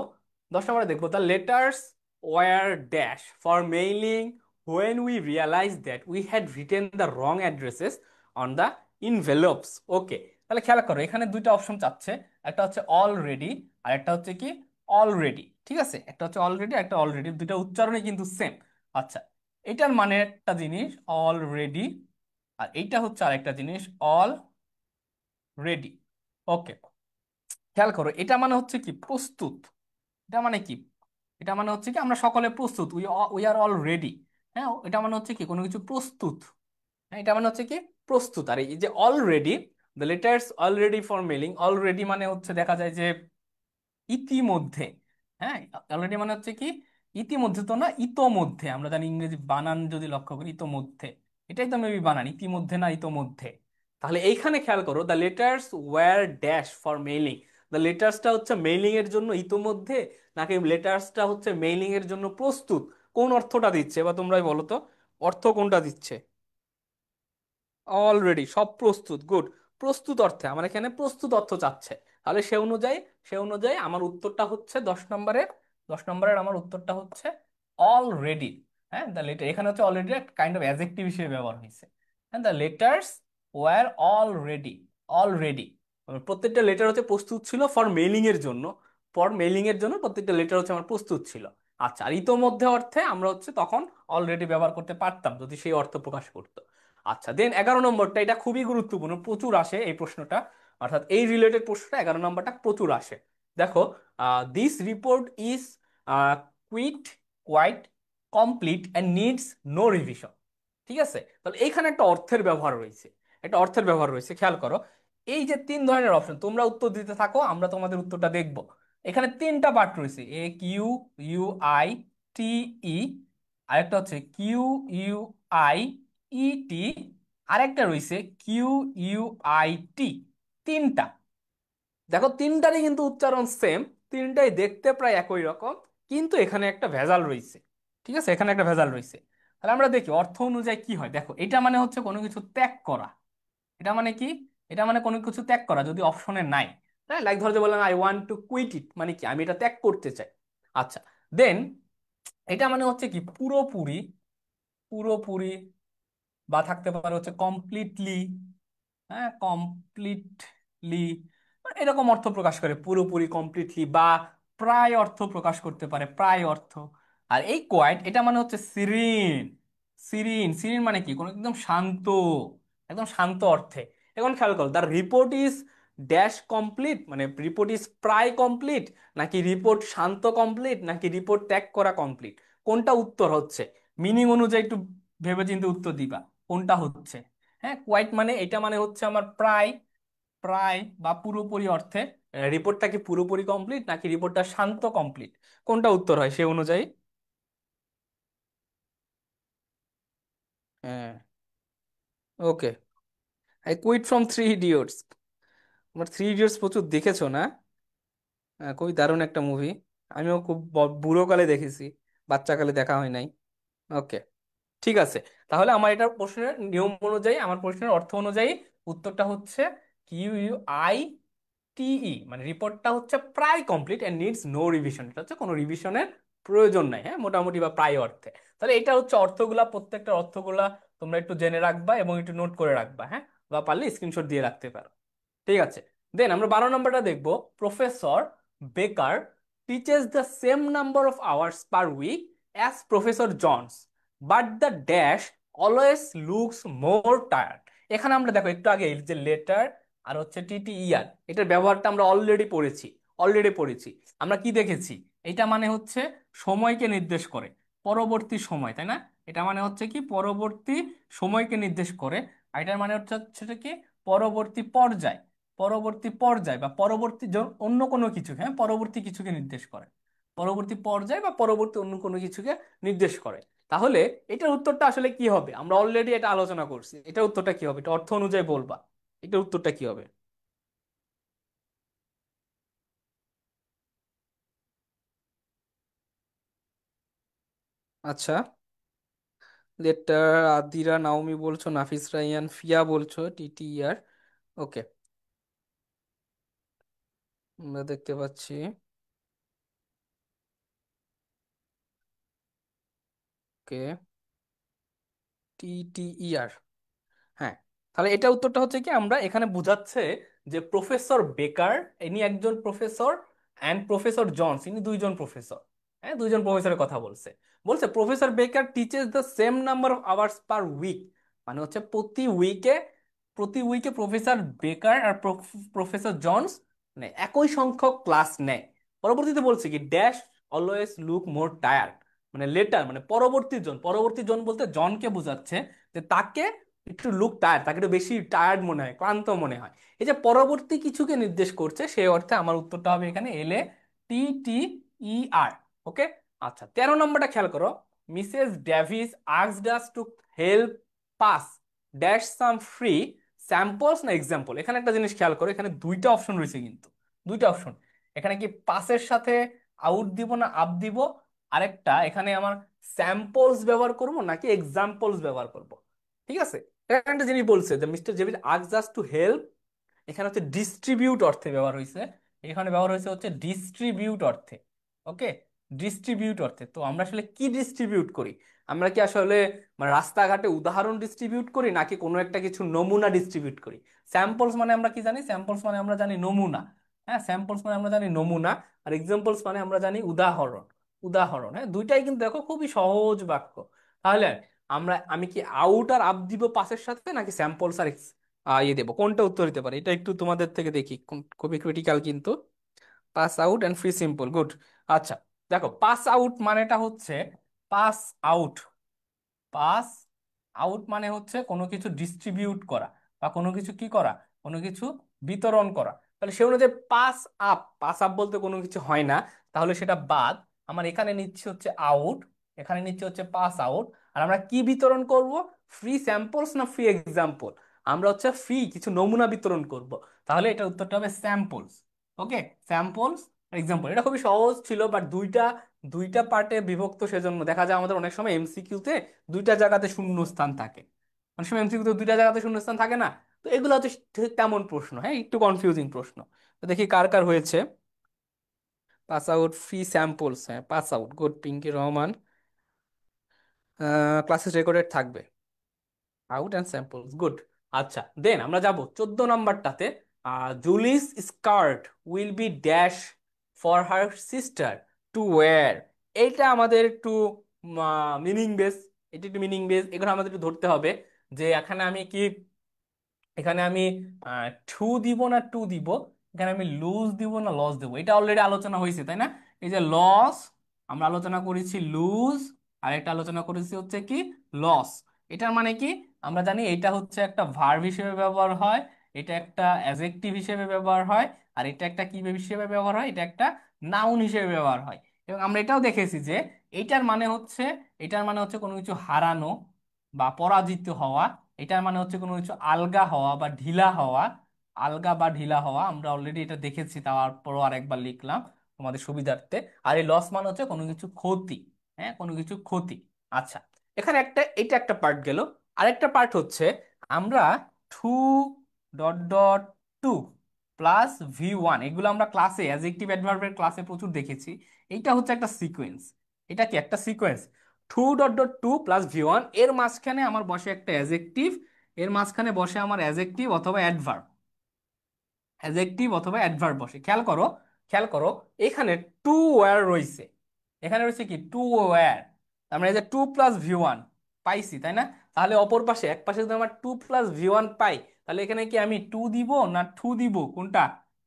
10 নম্বরে দেখবো, the letters were dash for mailing when we realise that we had written the wrong addresses on the envelopes. Okay, তাহলে খেয়াল করো এখানে দুইটা অপশন চাচ্ছে, একটা হচ্ছে অলরেডি আর একটা হচ্ছে কি অলরেডি। ঠিক আছে, একটা হচ্ছে অলরেডি একটা অলরেডি, দুইটা উচ্চারণই কিন্তু সেম। আচ্ছা, এটার মানে একটা জিনিস অলরেডি, আর এইটা হচ্ছে আরেকটা জিনিস অলরেডি। ওকে, খেয়াল করো এটা মানে হচ্ছে কি প্রস্তুত। এটা মানে কি, এটা মানে হচ্ছে কি আমরা সকলে প্রস্তুত, উই আর অল রেডি। হ্যাঁ, এটা মানে হচ্ছে কি কোনো কিছু প্রস্তুত। হ্যাঁ, এটা মানে হচ্ছে কি প্রস্তুত। আর এই যে already, the letters already for mailing, already মানে হচ্ছে দেখা যায় যে ইতিমধ্যে। হ্যাঁ, অলরেডি মানে হচ্ছে কি ইতিমধ্যে, তো না ইতোমধ্যে, আমরা জানি ইংরেজি বানান যদি লক্ষ্য করি ইতোমধ্যে, এটাই তো মেবি বানান, ইতিমধ্যে না ইতোমধ্যে। তাহলে এইখানে খেয়াল করো the letters were dash for mailing, দ্য লেটার্সটা হচ্ছে মেইলিং এর জন্য ইতোমধ্যে, নাকি লেটার্সটা হচ্ছে মেইলিং এর জন্য প্রস্তুত? কোন অর্থটা দিচ্ছে বা তোমরাই বলো তো, অর্থ কোনটা দিচ্ছে? অলরেডি, সব প্রস্তুত, গুড। প্রস্তুত অর্থে আমার এখানে প্রস্তুত অর্থ চাচ্ছে। তাহলে সে অনুযায়ী আমার উত্তরটা হচ্ছে 10 নম্বরের, 10 নম্বরের আমার উত্তরটা হচ্ছে অলরেডি। হ্যাঁ, দ্য লেটার এখানে হচ্ছে অলরেডি একটা কাইন্ড অফ অ্যাজেক্টিভ হিসেবে ব্যবহার হয়েছে। হ্যাঁ, the letters were already, already প্রত্যেকটা লেটার হচ্ছে প্রস্তুত ছিল ফর মেইলিং এর জন্য, ফর মেইলিং এর জন্য প্রত্যেকটা লেটার হচ্ছে আমার প্রস্তুত ছিল। আচ্ছা, আর ইতোমধ্যে অর্থে আমরা হচ্ছে তখন অলরেডি ব্যবহার করতে পারতাম যদি সেই অর্থ প্রকাশ করতো। আচ্ছা, দেন 11 নম্বরটা, এটা খুবই গুরুত্বপূর্ণ, প্রচুর আসে এই প্রশ্নটা, অর্থাৎ এই রিলেটেড প্রশ্নটা 11 নম্বরটা প্রচুর আসে। দেখো, this report is quit quite complete and needs no revision. ঠিক আছে, তাহলে এইখানে একটা অর্থের ব্যবহার রয়েছে, একটা অর্থের ব্যবহার রয়েছে, খেয়াল করো। এই যে তিন ধরনের অপশন, তোমরা উত্তর দিতে থাকো, আমরা তোমাদের উত্তরটা দেখব। এখানে তিনটা পার্ট রয়েছে, এ কিউ ইউ আই টি ই, আরেকটা হচ্ছে কিউ ইউ আই ইটি, আরেকটা রয়েছে কিউ ইউ আই টি। তিনটা, দেখো তিনটারই কিন্তু উচ্চারণ সেম, তিনটাই দেখতে প্রায় একই রকম, কিন্তু এখানে একটা ভেজাল রয়েছে। ঠিক আছে, এখানে একটা ভেজাল রয়েছে। তাহলে আমরা দেখি অর্থ অনুযায়ী কি হয়। দেখো, এটা মানে হচ্ছে কোনো কিছু ত্যাগ করা। এটা মানে কি, এটা মানে কোনো কিছু ত্যাগ করা যদি অপশনে নাই। তাই লাইক ধরো যে বললাম আই ওয়ান্ট টু কুইট ইট, মানে কি আমি এটা ত্যাগ করতে চাই। আচ্ছা, দেন এটা মানে হচ্ছে কি পুরোপুরি, পুরোপুরি, বা থাকতে পারে হচ্ছে কমপ্লিটলি। হ্যাঁ, কমপ্লিটলি এরকম অর্থ প্রকাশ করে, পুরোপুরি, কমপ্লিটলি, বা প্রায় অর্থ প্রকাশ করতে পারে, প্রায় অর্থ। আর এই কোয়াইট এটা মানে হচ্ছে সিরিন, সিরিন, সিরিন মানে কি কোনো একদম শান্ত, একদম শান্ত অর্থে। এখন খেয়াল করো, the report is dash complete, মানে রিপোর্ট ইজ প্রায় কমপ্লিট, নাকি রিপোর্ট শান্ত কমপ্লিট, নাকি রিপোর্ট ত্যাগ করা কমপ্লিট, কোনটা উত্তর হচ্ছে? মিনিং অনুযায়ী একটু ভেবেচিন্তে উত্তর দিবা কোনটা হচ্ছে। হ্যাঁ, কোয়াইট মানে এটা মানে হচ্ছে আমার প্রায়, প্রায় বা পুরোপুরি অর্থে। রিপোর্টটা কি পুরোপুরি কমপ্লিট নাকি রিপোর্টটা শান্ত কমপ্লিট, কোনটা উত্তর হয় সে অনুযায়ী? হ্যাঁ, okay. I quit from Three Idiots, তোমার থ্রি ইডিয়টস প্রচুর দেখেছো না? খুবই দারুণ একটা মুভি, আমিও খুব বুড়ো কালে দেখেছি, বাচ্চাকালে দেখা হয় নাই। ওকে, ঠিক আছে। তাহলে আমার এটা প্রশ্নের নিয়ম অনুযায়ী, আমার প্রশ্নের অর্থ অনুযায়ী উত্তরটা হচ্ছে কিউ ইউ আই টিই, মানে রিপোর্টটা হচ্ছে প্রায় complete and needs no revision, এটা হচ্ছে কোনো রিভিশনের প্রয়োজন নাই। হ্যাঁ, মোটামুটি বা প্রায় অর্থে। তাহলে এটা হচ্ছে অর্থগুলা, প্রত্যেকটা অর্থগুলা তোমরা একটু জেনে রাখবা এবং একটু নোট করে রাখবা। হ্যাঁ, বা পারলে স্ক্রিনশট দিয়ে রাখতে পারো। ঠিক আছে, দেন আমরা 12 নম্বরটা দেখবো। Professor Baker teaches the same number of hours per week as professor Jones, but the dash always looks more tired. এখানে আমরা দেখো একটু আগে এই যে লেটার আর হচ্ছে টিটিইআর, এটার ব্যবহারটা আমরা অলরেডি পড়েছি, অলরেডি পড়েছি। আমরা কি দেখেছি, এটা মানে হচ্ছে সময়কে নির্দেশ করে, পরবর্তী সময়, তাই না? এটা মানে হচ্ছে কি পরবর্তী সময়কে নির্দেশ করে। আর এটার মানে হচ্ছে হচ্ছে কি পরবর্তী পর্যায়, পরবর্তী পর্যায় বা পরবর্তী অন্য কোনো কিছু, হ্যাঁ পরবর্তী কিছুকে নির্দেশ করে, পরবর্তী পর্যায় বা পরবর্তী অন্য কোনো কিছুকে নির্দেশ করে। তাহলে এটার উত্তরটা আসলে কি হবে, আমরা অলরেডি এটা আলোচনা করছি, এটার উত্তরটা কি হবে, এটা অর্থ অনুযায়ী বলবা, এটার উত্তরটা কি হবে? আচ্ছা, লেটার আদিরা নাওমি বলছো, নাফিস রাইয়ান ফিয়া বলছো, টিটিআর। ওকে, আমরা দেখতে পাচ্ছি। ওকে, টিটিইআর, হ্যাঁ। তাহলে এটা উত্তরটা হচ্ছে কি, আমরা এখানে বুঝাচ্ছে যে প্রফেসর বেকার, ইনি একজন প্রফেসর, অ্যান্ড প্রফেসর জনস, ইনি দুইজন প্রফেসর। হ্যাঁ, দুইজন প্রফেসরের কথা বলছে। বলছে professor Baker teaches the same number of hours per week, মানে হচ্ছে প্রতি উইকে প্রফেসর বেকার আর প্রফেসর জনস মানে একই সংখ্যক ক্লাস নেয়। পরবর্তীতে বলছে কি ড্যাশ অলওয়েজ লুক মোর টায়ার্ড, মানে লেটার মানে পরবর্তী জন বলতে জনকে বোঝাচ্ছে, যে তাকে একটু লুক টায়ার্ড, তাকে একটু বেশি টায়ার্ড মনে হয়, ক্লান্ত মনে হয়। এই যে পরবর্তী কিছুকে নির্দেশ করছে, সেই অর্থে আমার উত্তরটা হবে এখানে LATTER। ওকে। আচ্ছা, 13 নম্বরটা খেয়াল করো। Mrs Davis asked us to help pass dash some free samples না এক্সাম্পল। এখানে একটা জিনিস খেয়াল করো, এখানে দুইটা অপশন রয়েছে কিন্তু, দুইটা অপশন। এখানে কি পাসের সাথে আউট দিব না আপ দিব, আরেকটা এখানে আমার স্যাম্পলস ব্যবহার করব নাকি এক্সাম্পলস ব্যবহার করব। ঠিক আছে, এখানে একটা জিনিস বলছে যে mister David asked us to help, এখানে হচ্ছে ডিস্ট্রিবিউট অর্থে ব্যবহার হয়েছে, এখানে ব্যবহার হয়েছে হচ্ছে ডিস্ট্রিবিউট অর্থে। ওকে, ডিস্ট্রিবিউট অর্থে। তো আমরা আসলে কি ডিস্ট্রিবিউট করি? আমরা কি আসলে মানে রাস্তাঘাটে উদাহরণ ডিস্ট্রিবিউট করি নাকি কোনো একটা কিছু নমুনা ডিস্ট্রিবিউট করি? স্যাম্পলস মানে আমরা কি জানি? স্যাম্পলস মানে আমরা জানি নমুনা। হ্যাঁ, স্যাম্পলস মানে আমরা জানি নমুনা। আর এক্সাম্পলস মানে আমরা জানি উদাহরণ। উদাহরণ, হ্যাঁ, দুইটাই কিন্তু দেখো খুবই সহজ বাক্য। তাহলে আমি কি আউট আর আপ দিব পাসের সাথে, নাকি স্যাম্পলস আর ইয়ে দেবো? কোনটা উত্তর দিতে পারে এটা একটু তোমাদের থেকে দেখি, খুবই ক্রিটিক্যাল কিন্তু। Pass out and free simple, good. আচ্ছা, দেখো পাস আউট মানেটা হচ্ছে, পাস আউট, পাস আউট মানে হচ্ছে কোনো কিছু ডিস্ট্রিবিউট করা, বা কোনো কিছু কি করা, কোনো কিছু বিতরণ করা। তাহলে সে অনুযায়ী পাস আপ বলতে কোনো কিছু হয় না, তাহলে সেটা বাদ। আমার এখানে নিচ্ছে হচ্ছে আউট, এখানে নিচ্ছে হচ্ছে পাস আউট। আর আমরা কি বিতরণ করব? ফ্রি স্যাম্পলস না ফ্রি এক্সাম্পল? আমরা হচ্ছে ফ্রি কিছু নমুনা বিতরণ করব। তাহলে এটা উত্তরটা হবে স্যাম্পলস। ওকে, স্যাম্পলস এক্সাম্পল। এটা খুবই সহজ ছিল, বাট দুইটা দুইটা পার্টে বিভক্ত, সেজন্য দেখা যায় আমাদের অনেক সময় এমসিকিউতে দুইটা জায়গাতে শূন্য স্থান থাকে। অনেক সময় এমসিকিউতে দুইটা জায়গাতে শূন্য স্থান থাকে না। তো এগুলো হচ্ছে ঠিক তেমন প্রশ্ন, হ্যাঁ, একটু কনফিউজিং প্রশ্ন। তো দেখি কার কার হয়েছে। পাস আউট ফ্রি স্যাম্পলস, হ্যাঁ pass out, good, Pinky Rahman. Classes recorded থাকবে, আউট অ্যান্ড স্যাম্পলস, গুড। আচ্ছা, দেন আমরা যাব 14 নম্বরটাতে। Julie's skirt will be dash for her sister to wear. এইটা আমাদের একটু মিনিং বেস, এটা একটু মিনিং বেস, এগুলো আমাদের একটু ধরতে হবে। যে এখানে আমি টু দিব না টু দিব, এখানে আমি লুজ দিব না লস দিব, এটা অলরেডি আলোচনা হয়েছে তাই না? এই যে লস, আমরা আলোচনা করেছি লুজ, আর একটা আলোচনা করেছি হচ্ছে কি লস। এটার মানে কি? আমরা জানি এটা হচ্ছে একটা ভার্ব হিসেবে ব্যবহার হয়, এটা একটা অ্যাডজেক্টিভ হিসেবে ব্যবহার হয়, আর এটা একটা কি হিসেবে ব্যবহার হয়, এটা একটা নাউন হিসেবে ব্যবহার হয়। এবং আমরা এটাও দেখেছি যে এইটার মানে হচ্ছে, এটার মানে হচ্ছে কোনো কিছু হারানো বা পরাজিত হওয়া। এটার মানে হচ্ছে কোনো কিছু আলগা হওয়া বা ঢিলা হওয়া, আলগা বা ঢিলা হওয়া। আমরা অলরেডি এটা দেখেছি, তারপরও আরেকবার লিখলাম তোমাদের সুবিধার্থে। আর এই লস মানে হচ্ছে কোনো কিছু ক্ষতি। হ্যাঁ, কোনো কিছু ক্ষতি। আচ্ছা, এখানে এটা একটা পার্ট গেল। আরেকটা পার্ট হচ্ছে আমরা two dot dot two plus V1, এগুলো আমরা ক্লাসে অ্যাডজেক্টিভ অ্যাডভার্বের ক্লাসে প্রচুর দেখেছি। এইটা হচ্ছে একটা সিকোয়েন্স। এটা কি একটা sequence? Two dot dot two plus V1, এর মাঝখানে আমার বসে একটা অ্যাডজেক্টিভ, এর মাঝখানে বসে আমার অ্যাডজেক্টিভ অথবা অ্যাডভার্ব, অ্যাডজেক্টিভ অথবা অ্যাডভার্ব বসে। খেয়াল করো, খেয়াল করো, এখানে টু ওয়্যার রয়েছে, এখানে রয়েছে কি টু ওয়্যার। আমরা এই যে টু প্লাস V1 পাইছি তাই না? তাহলে অপর পাশে, এক পাশে যদি আমার টু প্লাস V1 পাই, তাহলে এখানে কি আমি টু দিব না টু দিব, কোনটা?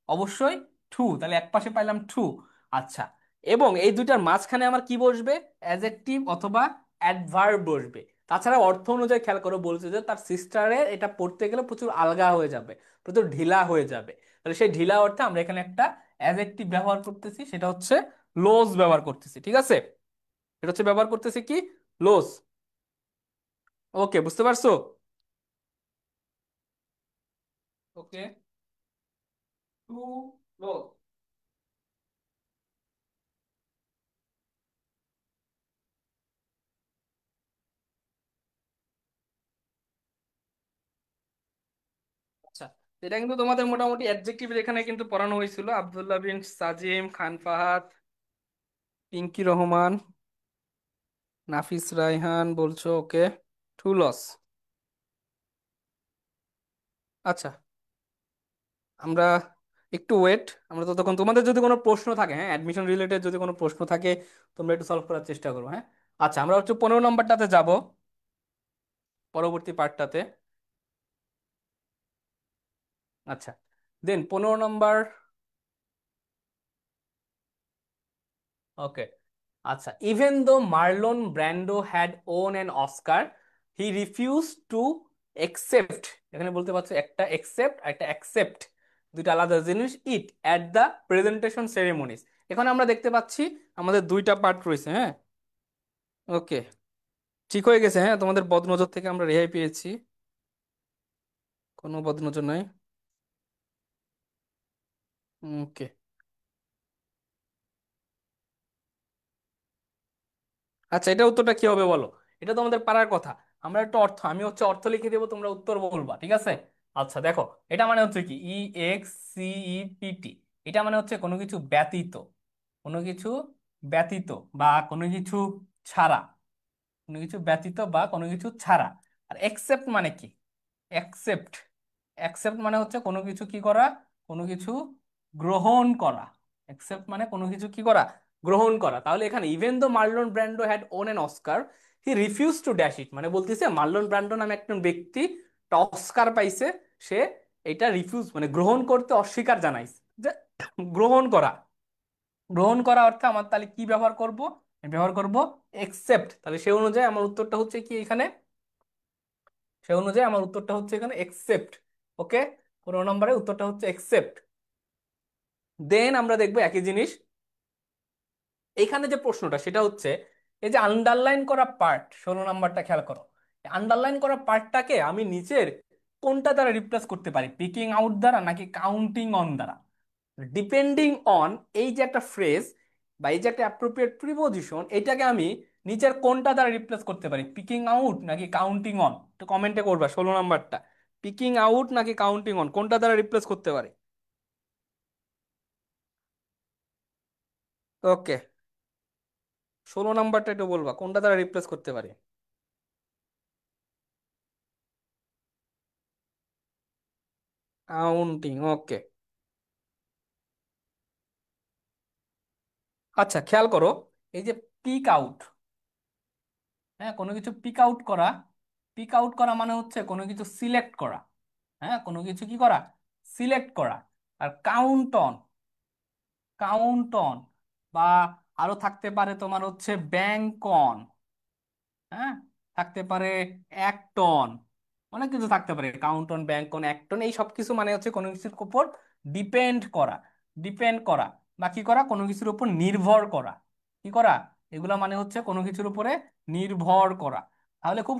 অবশ্যই টু। তাহলে এক পাশে পাইলাম টু। আচ্ছা, এবং এই দুইটার মাঝখানে আমার কি বসবে? অ্যাডজেক্টিভ অথবা অ্যাডভার্ব বসবে। তাছাড়া অর্থ অনুযায়ী খেয়াল করে বলছে যে তার সিস্টারের এটা পড়তে গেলে প্রচুর আলগা হয়ে যাবে, প্রচুর ঢিলা হয়ে যাবে। তাহলে সেই ঢিলা অর্থে আমরা এখানে একটা অ্যাডজেক্টিভ ব্যবহার করতেছি, সেটা হচ্ছে লোজ ব্যবহার করতেছি। ঠিক আছে, এটা হচ্ছে ব্যবহার করতেছি কি লোজ। ওকে, বুঝতে পারছো? ওকে, টু লোজ। আচ্ছা, এটা কিন্তু তোমাদের মোটামুটি অ্যাডজেক্টিভ এখানে কিন্তু পড়ানো হয়েছিল। আব্দুল্লাহ বিন সাজিম, খান ফাহাদ, পিঙ্কি রহমান, নাফিস রায়হান বলছো। ওকে, টু লস। আচ্ছা, আমরা একটু ওয়েট, আমরা ততক্ষণ তোমাদের যদি কোনো প্রশ্ন থাকে, হ্যাঁ অ্যাডমিশন রিলেটেড যদি কোনো প্রশ্ন থাকে তোমরা একটু সলভ করার চেষ্টা করো, হ্যাঁ। আচ্ছা, আমরা হচ্ছে 15 নম্বরটাতে যাব, পরবর্তী পার্টটাতে। আচ্ছা, দেন 15 নম্বর। ওকে, আচ্ছা, even though Marlon Brando had won an Oscar, he refuse to accept, এখানে বলতে পারছো একটা একসেপ্ট আর একটা অ্যাকসেপ্ট, দুইটা আলাদা জিনিস, ইট অ্যাট দ্য প্রেজেন্টেশন সেরেমনিজ। এখানে আমরা দেখতে পাচ্ছি আমাদের দুইটা পার্ট রয়েছে, হ্যাঁ। ওকে, ঠিক হয়ে গেছে, হ্যাঁ, তোমাদের বদনজর থেকে আমরা রেহাই পেয়েছি, কোনো বদনজর নাই। ওকে, আচ্ছা, এটা উত্তরটা কি হবে বলো? এটা তো আমাদের পারার কথা। আমরা একটু অর্থ, আমি হচ্ছে অর্থ লিখে দেবো, তোমরা উত্তর বলবা, ঠিক আছে? আচ্ছা দেখো, এটা মানে হচ্ছে কি, EXCEPT, এটা মানে হচ্ছে কোনো কিছু ব্যতীত, কোনো কিছু ব্যতীত বা কোনো কিছু ছাড়া, কোনো কিছু ব্যতীত বা কোনো কিছু ছাড়া। আর একসেপ্ট মানে কি? অ্যাকসেপ্ট, অ্যাকসেপ্ট মানে হচ্ছে কোনো কিছু কি করা, কোনো কিছু গ্রহণ করা। অ্যাকসেপ্ট মানে কোনো কিছু কি করা, গ্রহণ করা। তাহলে এখানে even though Marlon Brando had won an Oscar, he refuse to dash it, মানে বলতেছে মার্লন ব্র্যান্ডো নামে একজন ব্যক্তি একটা অস্কার পাইছে, সে এটা রিফিউজ মানে গ্রহণ করতে অস্বীকার জানাইছে, যে গ্রহণ করা, গ্রহণ করা অর্থে আমার তাহলে কি ব্যবহার করব? আমি ব্যবহার করব একসেপ্ট। তাহলে সে অনুযায়ী আমার উত্তরটা হচ্ছে কি এখানে, সে অনুযায়ী আমার উত্তরটা হচ্ছে এখানে একসেপ্ট। ওকে, 15 নম্বরে উত্তরটা হচ্ছে একসেপ্ট। দেন আমরা দেখবো একই জিনিস, এখানে যে প্রশ্নটা সেটা হচ্ছে এই যে আন্ডারলাইন করা পার্ট, 16 নম্বরটা খেয়াল করো। আন্ডারলাইন করা পার্টটাকে আমি নিচের কোনটা দ্বারা রিপ্লেস করতে পারি, পিকিং আউট দ্বারা নাকি কাউন্টিং অন দ্বারা? ডিপেন্ডিং অন, এই যে একটা ফ্রেজ বা এই যে একটা অ্যাপ্রোপ্রিয়েট প্রিপোজিশন, এটাকে আমি নিচের কোনটা দ্বারা রিপ্লেস করতে পারি, পিকিং আউট নাকি কাউন্টিং অন? তো কমেন্টে করবা 16 নম্বরটা, পিকিং আউট নাকি কাউন্টিং অন, কোনটা দ্বারা রিপ্লেস করতে পারি? ওকে, 16 নম্বরটা একটু বলবা কোনটা দ্বারা রিপ্লেস করতে পারি। কাউন্টিং, ওকে। আচ্ছা খেয়াল করো, এই যে পিক আউট, হ্যাঁ কোনো কিছু পিক আউট করা, পিক আউট করা মানে হচ্ছে কোনো কিছু সিলেক্ট করা, হ্যাঁ কোনো কিছু কি করা, সিলেক্ট করা। আর কাউন্ট অন, কাউন্ট অন বা আরো থাকতে পারে তোমার হচ্ছে ব্যাংক অন, হ্যাঁ থাকতে পারে অ্যাক্ট অন, অনেক কিছু থাকতে পারে, count on, bank on, act on, এই সব কিছু মানে হচ্ছে কোনো কিছুর উপর ডিপেন্ড করা, ডিপেন্ড করা বা কি করা, কোনো কিছুর উপর নির্ভর করা, কি করা, এগুলা মানে হচ্ছে কোনো কিছুর উপরে নির্ভর করা। তাহলে খুব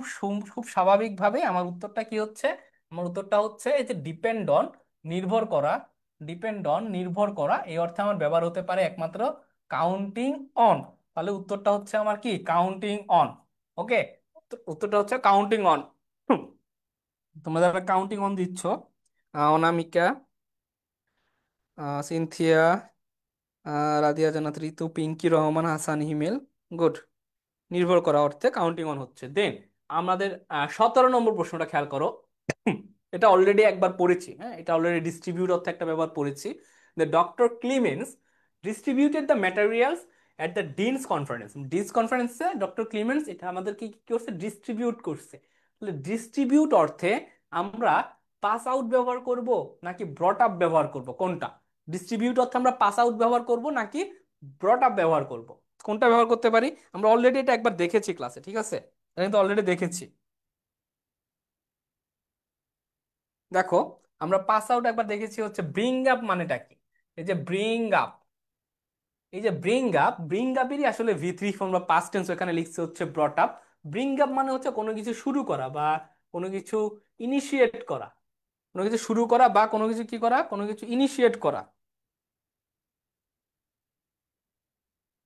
খুব স্বাভাবিকভাবে আমার উত্তরটা কি হচ্ছে, আমার উত্তরটা হচ্ছে এই যে ডিপেন্ড অন, নির্ভর করা, ডিপেন্ড অন নির্ভর করা, এই অর্থে আমার ব্যবহার হতে পারে একমাত্র কাউন্টিং অন। তাহলে উত্তরটা হচ্ছে আমার কি, কাউন্টিং অন। ওকে, উত্তরটা হচ্ছে কাউন্টিং অন। তোমরা যারা কাউন্টিং অন দিচ্ছ, অনামিকা, সিনথিয়া, রাদিয়া জান্নাত ঋতু, পিঙ্কি রহমান, হাসান হিমেল, গুড, নির্ভর করা অর্থে কাউন্টিং অন হচ্ছে। দেন আমাদের 17 নম্বর প্রশ্নটা খেয়াল করো। এটা অলরেডি একবার পড়েছি, হ্যাঁ এটা অলরেডি ডিস্ট্রিবিউট অর্থে একটা ব্যবহার পড়েছি। The doctor clemency distributed the materials at the deans conference, deans কনফারেন্সে ডক্টর ক্লিমেন্স এটা আমাদেরকে কি করছে, ডিস্ট্রিবিউট করছে। তাহলে ডিস্ট্রিবিউট অর্থে আমরা পাস আউট ব্যবহার করব নাকি ব্রট আপ ব্যবহার করব, কোনটা? ডিস্ট্রিবিউট অর্থে আমরা পাস আউট ব্যবহার করব নাকি ব্রট আপ ব্যবহার করব, কোনটা ব্যবহার করতে পারি? আমরা অলরেডি এটা একবার দেখেছি ক্লাসে, ঠিক আছে, এটা কিন্তু অলরেডি দেখেছি। দেখো, আমরা পাস আউট একবার দেখেছি হচ্ছে ব্রিং আপ মানেটা কি, এই যে ব্রিং আপ, এই যে ব্রিং আপ, ব্রিং আপেরই আসলে V3 ফর্ম বা পাস্ট টেন্স এখানে লিখছে হচ্ছে ব্রট আপ। ব্রিং আপ মানে হচ্ছে কোনো কিছু শুরু করা বা কোনো কিছু ইনিশিয়েট করা, কোনো কিছু শুরু করা বা কোনো কিছু কি করা, কোনো কিছু ইনিশিয়েট করা।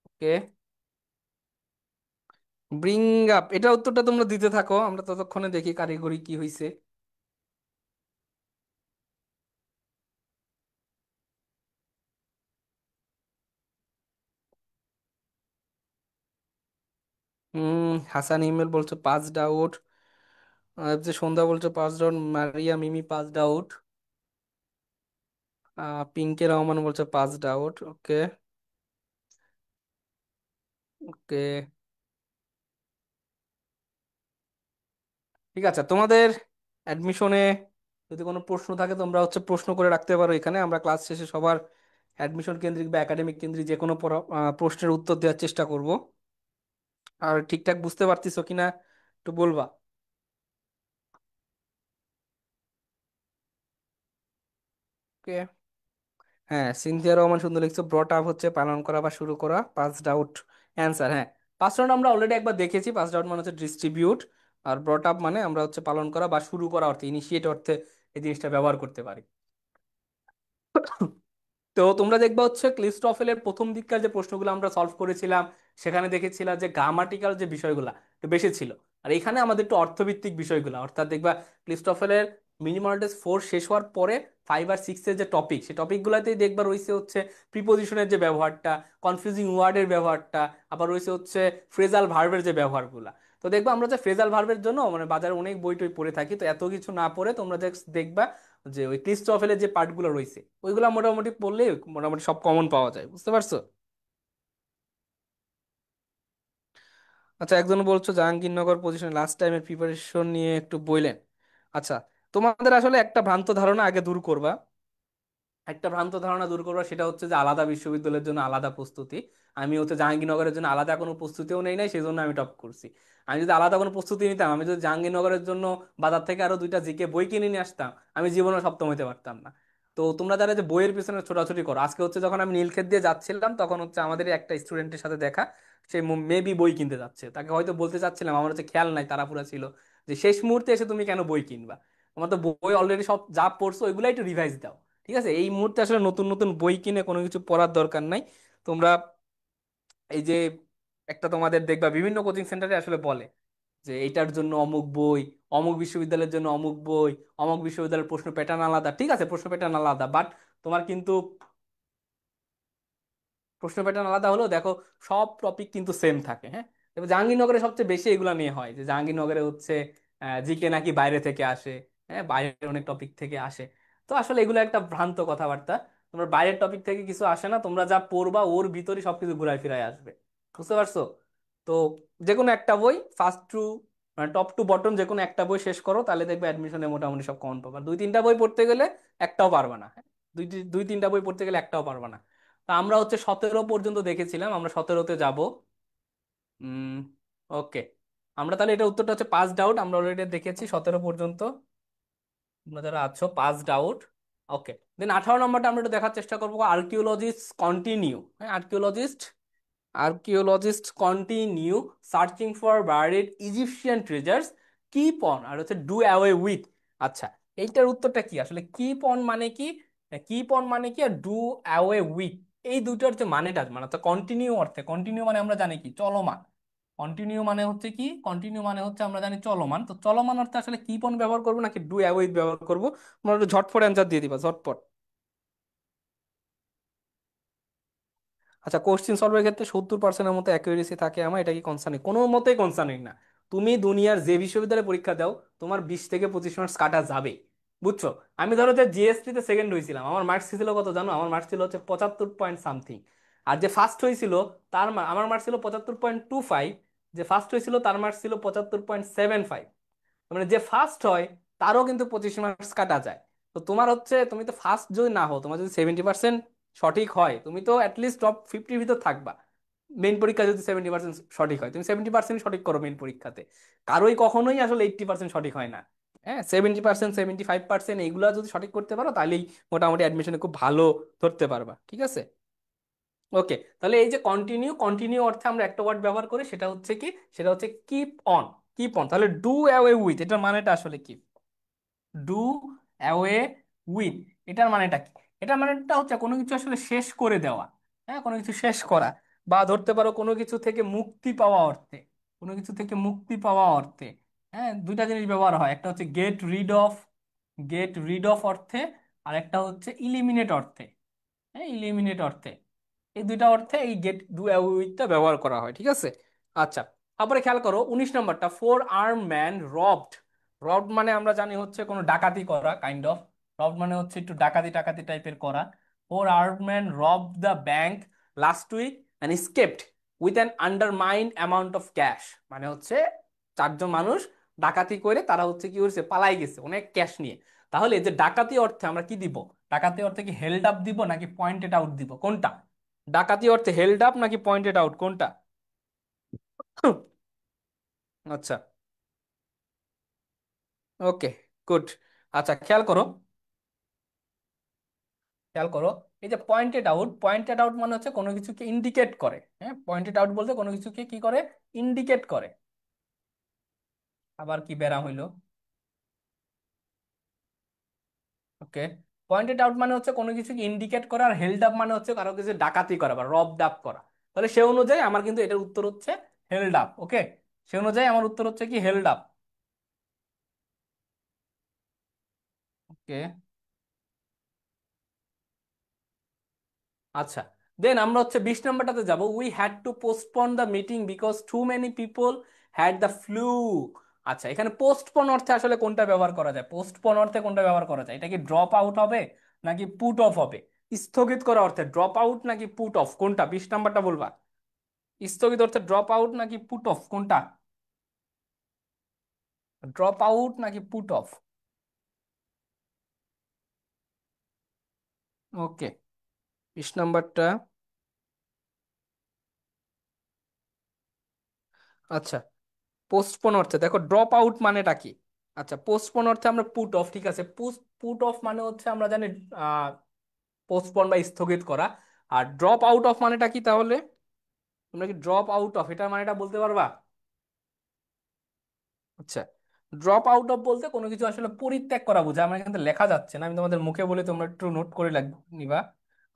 ওকে, ব্রিং আপ, এটা উত্তরটা তোমরা দিতে থাকো, আমরা ততক্ষণে দেখি কারিগরি কি হয়েছে। হাসান ইমেল বলছো পাঁচড আউট, আর যে সন্ধ্যা বলছে পাঁচড আউট, মারিয়া মিমি পাঁচড আউট, পিঙ্কে রহমান বলছে পাঁচড আউট। ওকে। ওকে, ঠিক আছে। তোমাদের অ্যাডমিশনে যদি কোনো প্রশ্ন থাকে তোমরা প্রশ্ন করে রাখতে পারো এখানে, আমরা ক্লাস শেষে সবার অ্যাডমিশন কেন্দ্রিক বা একাডেমিক কেন্দ্রিক যে কোনো প্রশ্নের উত্তর দেওয়ার চেষ্টা করব। আর ঠিকঠাক বুঝতে পারতেছো কিনা একটু বলবা। ওকে। হ্যাঁ, সিনথিয়া রহমান সুন্দর লিখছো, ব্রট আপ হচ্ছে পালন করা বা শুরু করা, পাঁচড আউট অ্যান্সার। হ্যাঁ, পাঁচ রাউন্ড আমরা অলরেডি একবার দেখেছি। পাঁচড আউট মানে হচ্ছে ডিস্ট্রিবিউট, আর ব্রট আপ মানে আমরা পালন করা বা শুরু করা অর্থে, ইনিশিয়েট অর্থে এই জিনিসটা ব্যবহার করতে পারি। তো তোমরা দেখবা ক্লিস্টফেলের প্রথম দিককার যে প্রশ্নগুলো আমরা সলভ করেছিলাম, সেখানে দেখেছিলাম যে গ্রামাটিক্যাল যে বিষয়গুলো একটু বেশি ছিল। আর এখানে আমাদের একটু অর্থভিত্তিক বিষয়গুলো, অর্থাৎ দেখবা ক্লিস্টফেলের মিনিমালিটিস ফোর শেষ হওয়ার পরে ফাইভ আর সিক্সের যে টপিক, সেই টপিকগুলোতেই দেখবা রয়েছে প্রিপোজিশনের যে ব্যবহারটা, কনফিউজিং ওয়ার্ডের ব্যবহারটা, আবার রয়েছে ফ্রেজাল ভার্বের যে ব্যবহারগুলো। তো দেখবা আমরা যে ফ্রেজাল ভার্বের জন্য মানে বাজারে অনেক বই টই পড়ে থাকি, তো এত কিছু না পড়ে তোমরা দেখবা যে ওই ক্লিস্টফেলের যে পার্টগুলো রয়েছে ওইগুলা মোটামুটি পড়লে মোটামুটি সব কমন পাওয়া যায়, বুঝতে পারছো? আচ্ছা, একজন বলছো জাহাঙ্গীরনগর পজিশন লাস্ট টাইমের প্রিপারেশন নিয়ে একটু বললেন। আচ্ছা, তোমাদের আসলে একটা ভ্রান্ত ধারণা আগে দূর করবা। একটা ভ্রান্ত ধারণা দূর করবা, সেটা হচ্ছে যে আলাদা বিশ্ববিদ্যালয়ের জন্য আলাদা প্রস্তুতি। আমি জাহাঙ্গীরনগরের জন্য আলাদা কোনো প্রস্তুতিও নেই নাই, সেই জন্য আমি টপ করছি। আমি যদি আলাদা কোনো প্রস্তুতি নিতাম, আমি যদি জাহাঙ্গীরনগরের জন্য বাজার থেকে আরো দুইটা জিকে বই কিনে নিয়ে আসতাম, আমি জীবনে সপ্তম হতে পারতাম না। তো তোমরা যারা যে বইয়ের পিছনে ছোটাছুটি করো, আজকে যখন আমি নীলক্ষেত দিয়ে যাচ্ছিলাম, তখন আমাদের একটা স্টুডেন্টের সাথে দেখা, সে মেবি বই কিনতে যাচ্ছে। তাকে হয়তো বলতে চাচ্ছিলাম, আমার খেয়াল নাই, তাড়াহুড়া ছিল, যে শেষ মুহূর্তে এসে তুমি কেন বই কিনবা? তোমার তো বই অলরেডি সব যা পড়ছো ওইগুলাই একটু রিভাইজ দাও। ঠিক আছে, এই মুহূর্তে আসলে নতুন নতুন বই কিনে কোনো কিছু পড়ার দরকার নাই। তোমরা এই যে একটা তোমাদের দেখবা বিভিন্ন কোচিং সেন্টারে আসলে বলে যে এইটার জন্য অমুক বই, অমুক বিশ্ববিদ্যালয়ের জন্য অমুক বই, অমুক বিশ্ববিদ্যালয়ের প্রশ্ন প্যাটার্ন আলাদা। ঠিক আছে, প্রশ্ন প্যাটার্ন আলাদা, বাট তোমার কিন্তু প্রশ্ন প্যাটার্ন আলাদা হলেও দেখো সব টপিক কিন্তু সেম থাকে। হ্যাঁ, এবার জাহাঙ্গীরনগরে সবচেয়ে বেশি এগুলা নিয়ে হয় যে জাহাঙ্গীরনগরে জিকে নাকি বাইরে থেকে আসে। হ্যাঁ, বাইরের অনেক টপিক থেকে আসে। তো আসলে এগুলো একটা ভ্রান্ত কথাবার্তা। তোমার বাইরের টপিক থেকে কিছু আসে না, তোমরা যা পড়বা ওর ভিতরে সবকিছু ঘুরায় ফিরায় আসবে, বুঝতে পারছো? তো যে কোনো একটা বই ফার্স্ট টু মানে টপ টু বটম যে কোনো একটা বই শেষ করো, তাহলে দেখবে অ্যাডমিশনে মোটামুটি সব কমন পাবা। দুই তিনটা বই পড়তে গেলে একটাও পারবা না। হ্যাঁ, দুই তিনটা বই পড়তে গেলে একটাও পারবা না। তা আমরা 17 পর্যন্ত দেখেছিলাম, আমরা 17তে যাব। উম ওকে, আমরা তাহলে এটা উত্তরটা পাঁচ ডাউট, আমরা অলরেডি দেখেছি 17 পর্যন্ত। তোমরা যারা আছো পাঁচ ডাউট। ওকে, দেন 18 নম্বরটা আমরা একটু দেখার চেষ্টা করবো, আর্কিওলজিস্ট কন্টিনিউ। হ্যাঁ, archaeologist continue searching for buried Egyptian treasures, keep on আর ডু অ্যাওয়ে উইথ। আচ্ছা, এইটার উত্তরটা কি আসলে? কিপ অন মানে কি, কিপ অন মানে কি, আর ডু অ্যাওয়ে উইথ, এই দুটোর যে মানেটা মানে তো কন্টিনিউ অর্থে, কন্টিনিউ মানে আমরা জানি কি চলমান। কন্টিনিউ মানে কি, কন্টিনিউ মানে আমরা জানি চলমান। তো চলমান অর্থে আসলে কিপ অন ব্যবহার করবো নাকি ডু অ্যাওয়ে ব্যবহার করবো? তোমরা একটু ঝটপট অ্যান্সার দিয়ে দিবা, ঝটপট। আচ্ছা, কোশ্চিন সলভের ক্ষেত্রে 70%-এর মতো অ্যাকুরেসি থাকে আমার, এটা কি কনসার্নিং? কোনো মতেই কনসার্নিং না। তুমি দুনিয়ার যে বিশ্ববিদ্যালয়ে পরীক্ষা দাও, তোমার 20 থেকে 25 মার্কস কাটা যাবে, বুঝছো? আমি ধরো যে জিএসটি তে সেকেন্ড হয়েছিলাম, আমার মার্কস ছিল কত জানো? আমার মার্কস ছিল 75 পয়েন্ট সামথিং। আর যে ফার্স্ট হয়েছিল আমার মার্কস ছিল 75.25। যে ফার্স্ট হয়েছিল তার মার্কস ছিল 75.75। মানে যে ফার্স্ট হয় তারও কিন্তু 25 মার্কস কাটা যায়। তো তোমার তুমি তো ফার্স্ট যদি না হও, তোমার যদি 70% সঠিক হয়, তুমি তো অ্যাটলিস্ট টপ 50-র ভিতর থাকবা। মেইন পরীক্ষা যদি 70% সঠিক হয়, তুমি 70% সঠিক করো মেইন পরীক্ষাতে। কারোই কখনোই আসলে 80% সঠিক হয় না। হ্যাঁ, 70%, 75% এইগুলো যদি সঠিক করতে পারো, তাহলেই মোটামুটি অ্যাডমিশনে খুব ভালো ধরতে পারবা। ঠিক আছে। ওকে, তাহলে এই যে কন্টিনিউ, কন্টিনিউ অর্থে আমরা একটা ওয়ার্ড ব্যবহার করি, সেটা হচ্ছে কি, সেটা হচ্ছে কিপ অন। কিপ অন, তাহলে ডু অ্যাওয়ে উইথ এটার মানেটা আসলে কি? ডু অ্যাওয়ে উইথ এটার মানেটা কি? এটার মানেটা হচ্ছে কোনো কিছু আসলে শেষ করে দেওয়া। হ্যাঁ, কোনো কিছু শেষ করা, বা ধরতে পারো কোনো কিছু থেকে মুক্তি পাওয়া অর্থে, কোনো কিছু থেকে মুক্তি পাওয়া অর্থে। হ্যাঁ, দুইটা জিনিস ব্যবহার হয়, একটা হচ্ছে get rid of, get rid of অর্থে, আর একটা হচ্ছে ইলিমিনেট অর্থে। হ্যাঁ, ইলিমিনেট অর্থে, এই দুইটা অর্থে এই গেট ডু উইথটা ব্যবহার করা হয়। ঠিক আছে। আচ্ছা, তারপরে খেয়াল করো 19 নম্বরটা, ফোর আর্ম ম্যান রবড রব মানে আমরা জানি হচ্ছে কোনো ডাকাতি করা, কাইন্ড অফ। রব মানে হচ্ছে একটু ডাকাতি টাকাতি টাইপের করা। Four armed man rob the bank last week and escaped with an undermined amount of cash. মানে হচ্ছে চারজন মানুষ ডাকাতি করে তারা হচ্ছে কি করেছে, পালাই গেছে অনেক ক্যাশ নিয়ে। তাহলে এই যে ডাকাতি অর্থে আমরা কি দিব? ডাকাতি অর্থে কি হেল্ড আপ দিব নাকি পয়েন্টেড আউট দিব, কোনটা? ডাকাতি অর্থে হেল্ড আপ নাকি পয়েন্টেড আউট, কোনটা? আচ্ছা, ওকে, গুড। আচ্ছা, খেয়াল করো, খেয়াল করো। এই যে পয়েন্টেড আউট, পয়েন্টেড আউট মানে হচ্ছে কোনো কিছুকে ইন্ডিকেট করে। হ্যাঁ, পয়েন্টেড আউট বলতে কোনো কিছুকে কি করে, ইন্ডিকেট করে। আবার কি বেড়া হইলো? ওকে, পয়েন্টেড আউট মানে হচ্ছে কোনো কিছুকে ইন্ডিকেট করা, আর হেল্ড আপ মানে হচ্ছে কারো কিছু ডাকাতি করা বা রব ডাপ করা। তাহলে সে অনুযায়ী আমার কিন্তু এটার উত্তর হচ্ছে হেল্ড আপ। ওকে, সে অনুযায়ী আমার উত্তর হচ্ছে কি হেল্ড আপ। ওকে, আচ্ছা, দেন আমরা হচ্ছে 20 নম্বরটাতে যাব। We had to postpone the meeting because too many people had the flu. আচ্ছা, এখানে পোস্টপোন অর্থে আসলে কোনটা ব্যবহার করা যায়? পোস্টপোন অর্থে কোনটা ব্যবহার করা যায়? এটা কি ড্রপ আউট হবে নাকি পুট অফ হবে? স্থগিত করা অর্থে ড্রপ আউট নাকি পুট অফ, কোনটা? 20 নম্বরটা বলবা। স্থগিত অর্থে ড্রপ আউট নাকি পুট অফ, কোনটা? ড্রপ আউট নাকি পুট অফ? ওকে, 20 নম্বরটা। আচ্ছা, পোস্টপোন অর্থে দেখো ড্রপ আউট মানেটা কি। আচ্ছা, পোস্টপোন অর্থে আমরা পুট অফ, ঠিক আছে। পুট অফ মানে হচ্ছে আমরা জানি পোস্টপোন বা স্থগিত করা। আর ড্রপ আউট অফ মানেটা কি তাহলে? তোমরা কি ড্রপ আউট অফ এটার মানেটা বলতে পারবা? আচ্ছা, ড্রপ আউট অফ বলতে কোনো কিছু আসলে পরিত্যাগ করা বোঝায়। আমার কিন্তু লেখা যাচ্ছে না, আমি তোমাদের মুখে বলে তোমরা একটু নোট করে নিবা।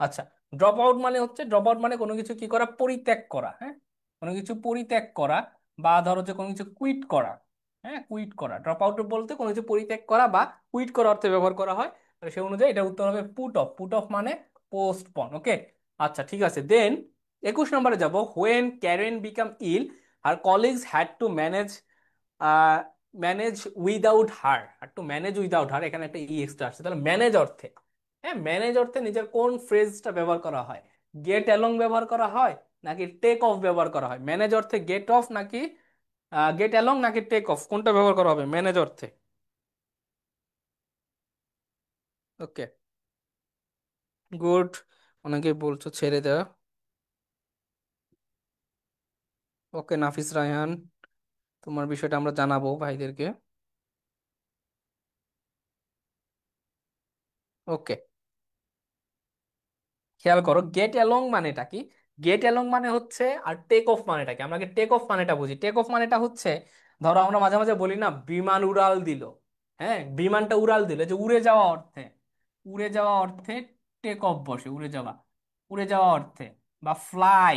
আচ্ছা, ড্রপ আউট মানে হচ্ছে, ড্রপ আউট মানে কোনো কিছু কি করা, পরিত্যাগ করা। হ্যাঁ, কোনো কিছু পরিত্যাগ করা, বা ধরো যে কোনো কিছু কুইট করা। হ্যাঁ, কুইট করা। ড্রপ আউট বলতে কোনো কিছু পরিত্যাগ করা বা কুইট করা অর্থে ব্যবহার করা হয়। তাহলে সেই অনুযায়ী এটা উত্তর হবে পুট অফ। পুট অফ মানে পোস্টপন। ওকে, আচ্ছা, ঠিক আছে। দেন 21 নম্বরে যাব। When Karen become ill, her colleagues had to manage manage without her. আর টু ম্যানেজ উইদাউট হার, এখানে একটা ই এক্সট্রা আসছে। তাহলে ম্যানেজ অর্থে, হ্যাঁ, ম্যানেজ অর্থে নিজের কোন ফ্রেজটা ব্যবহার করা হয়? গেট অ্যালং ব্যবহার করা হয় নাকি টেক অফ ব্যবহার করা হয়? ম্যানেজ অর্থে গেট অফ নাকি গেট অ্যালং নাকি টেক অফ, কোনটা ব্যবহার করা হবে ম্যানেজ অর্থে? ওকে, গুড। অনেকে বলছো ছেড়ে দেওয়া। ওকে, নাফিস রায়হান, তোমার বিষয়টা আমরা জানাবো ভাইদেরকে। ওকে, খেয়াল করো, গেট অ্যালং মানেটা কি? গেট অ্যালং মানে হচ্ছে, আর টেক অফ মানেটা কি? আমরা টেক অফ মানেটা বুঝি। টেক অফ মানেটা হচ্ছে, ধরো আমরা মাঝে মাঝে বলি না বিমান উড়াল দিল। হ্যাঁ, বিমানটা উড়াল দিল, যে উড়ে যাওয়া অর্থে। উড়ে যাওয়া অর্থে টেক অফ বসে, উড়ে যাওয়া, উড়ে যাওয়া অর্থে। বা ফ্লাই,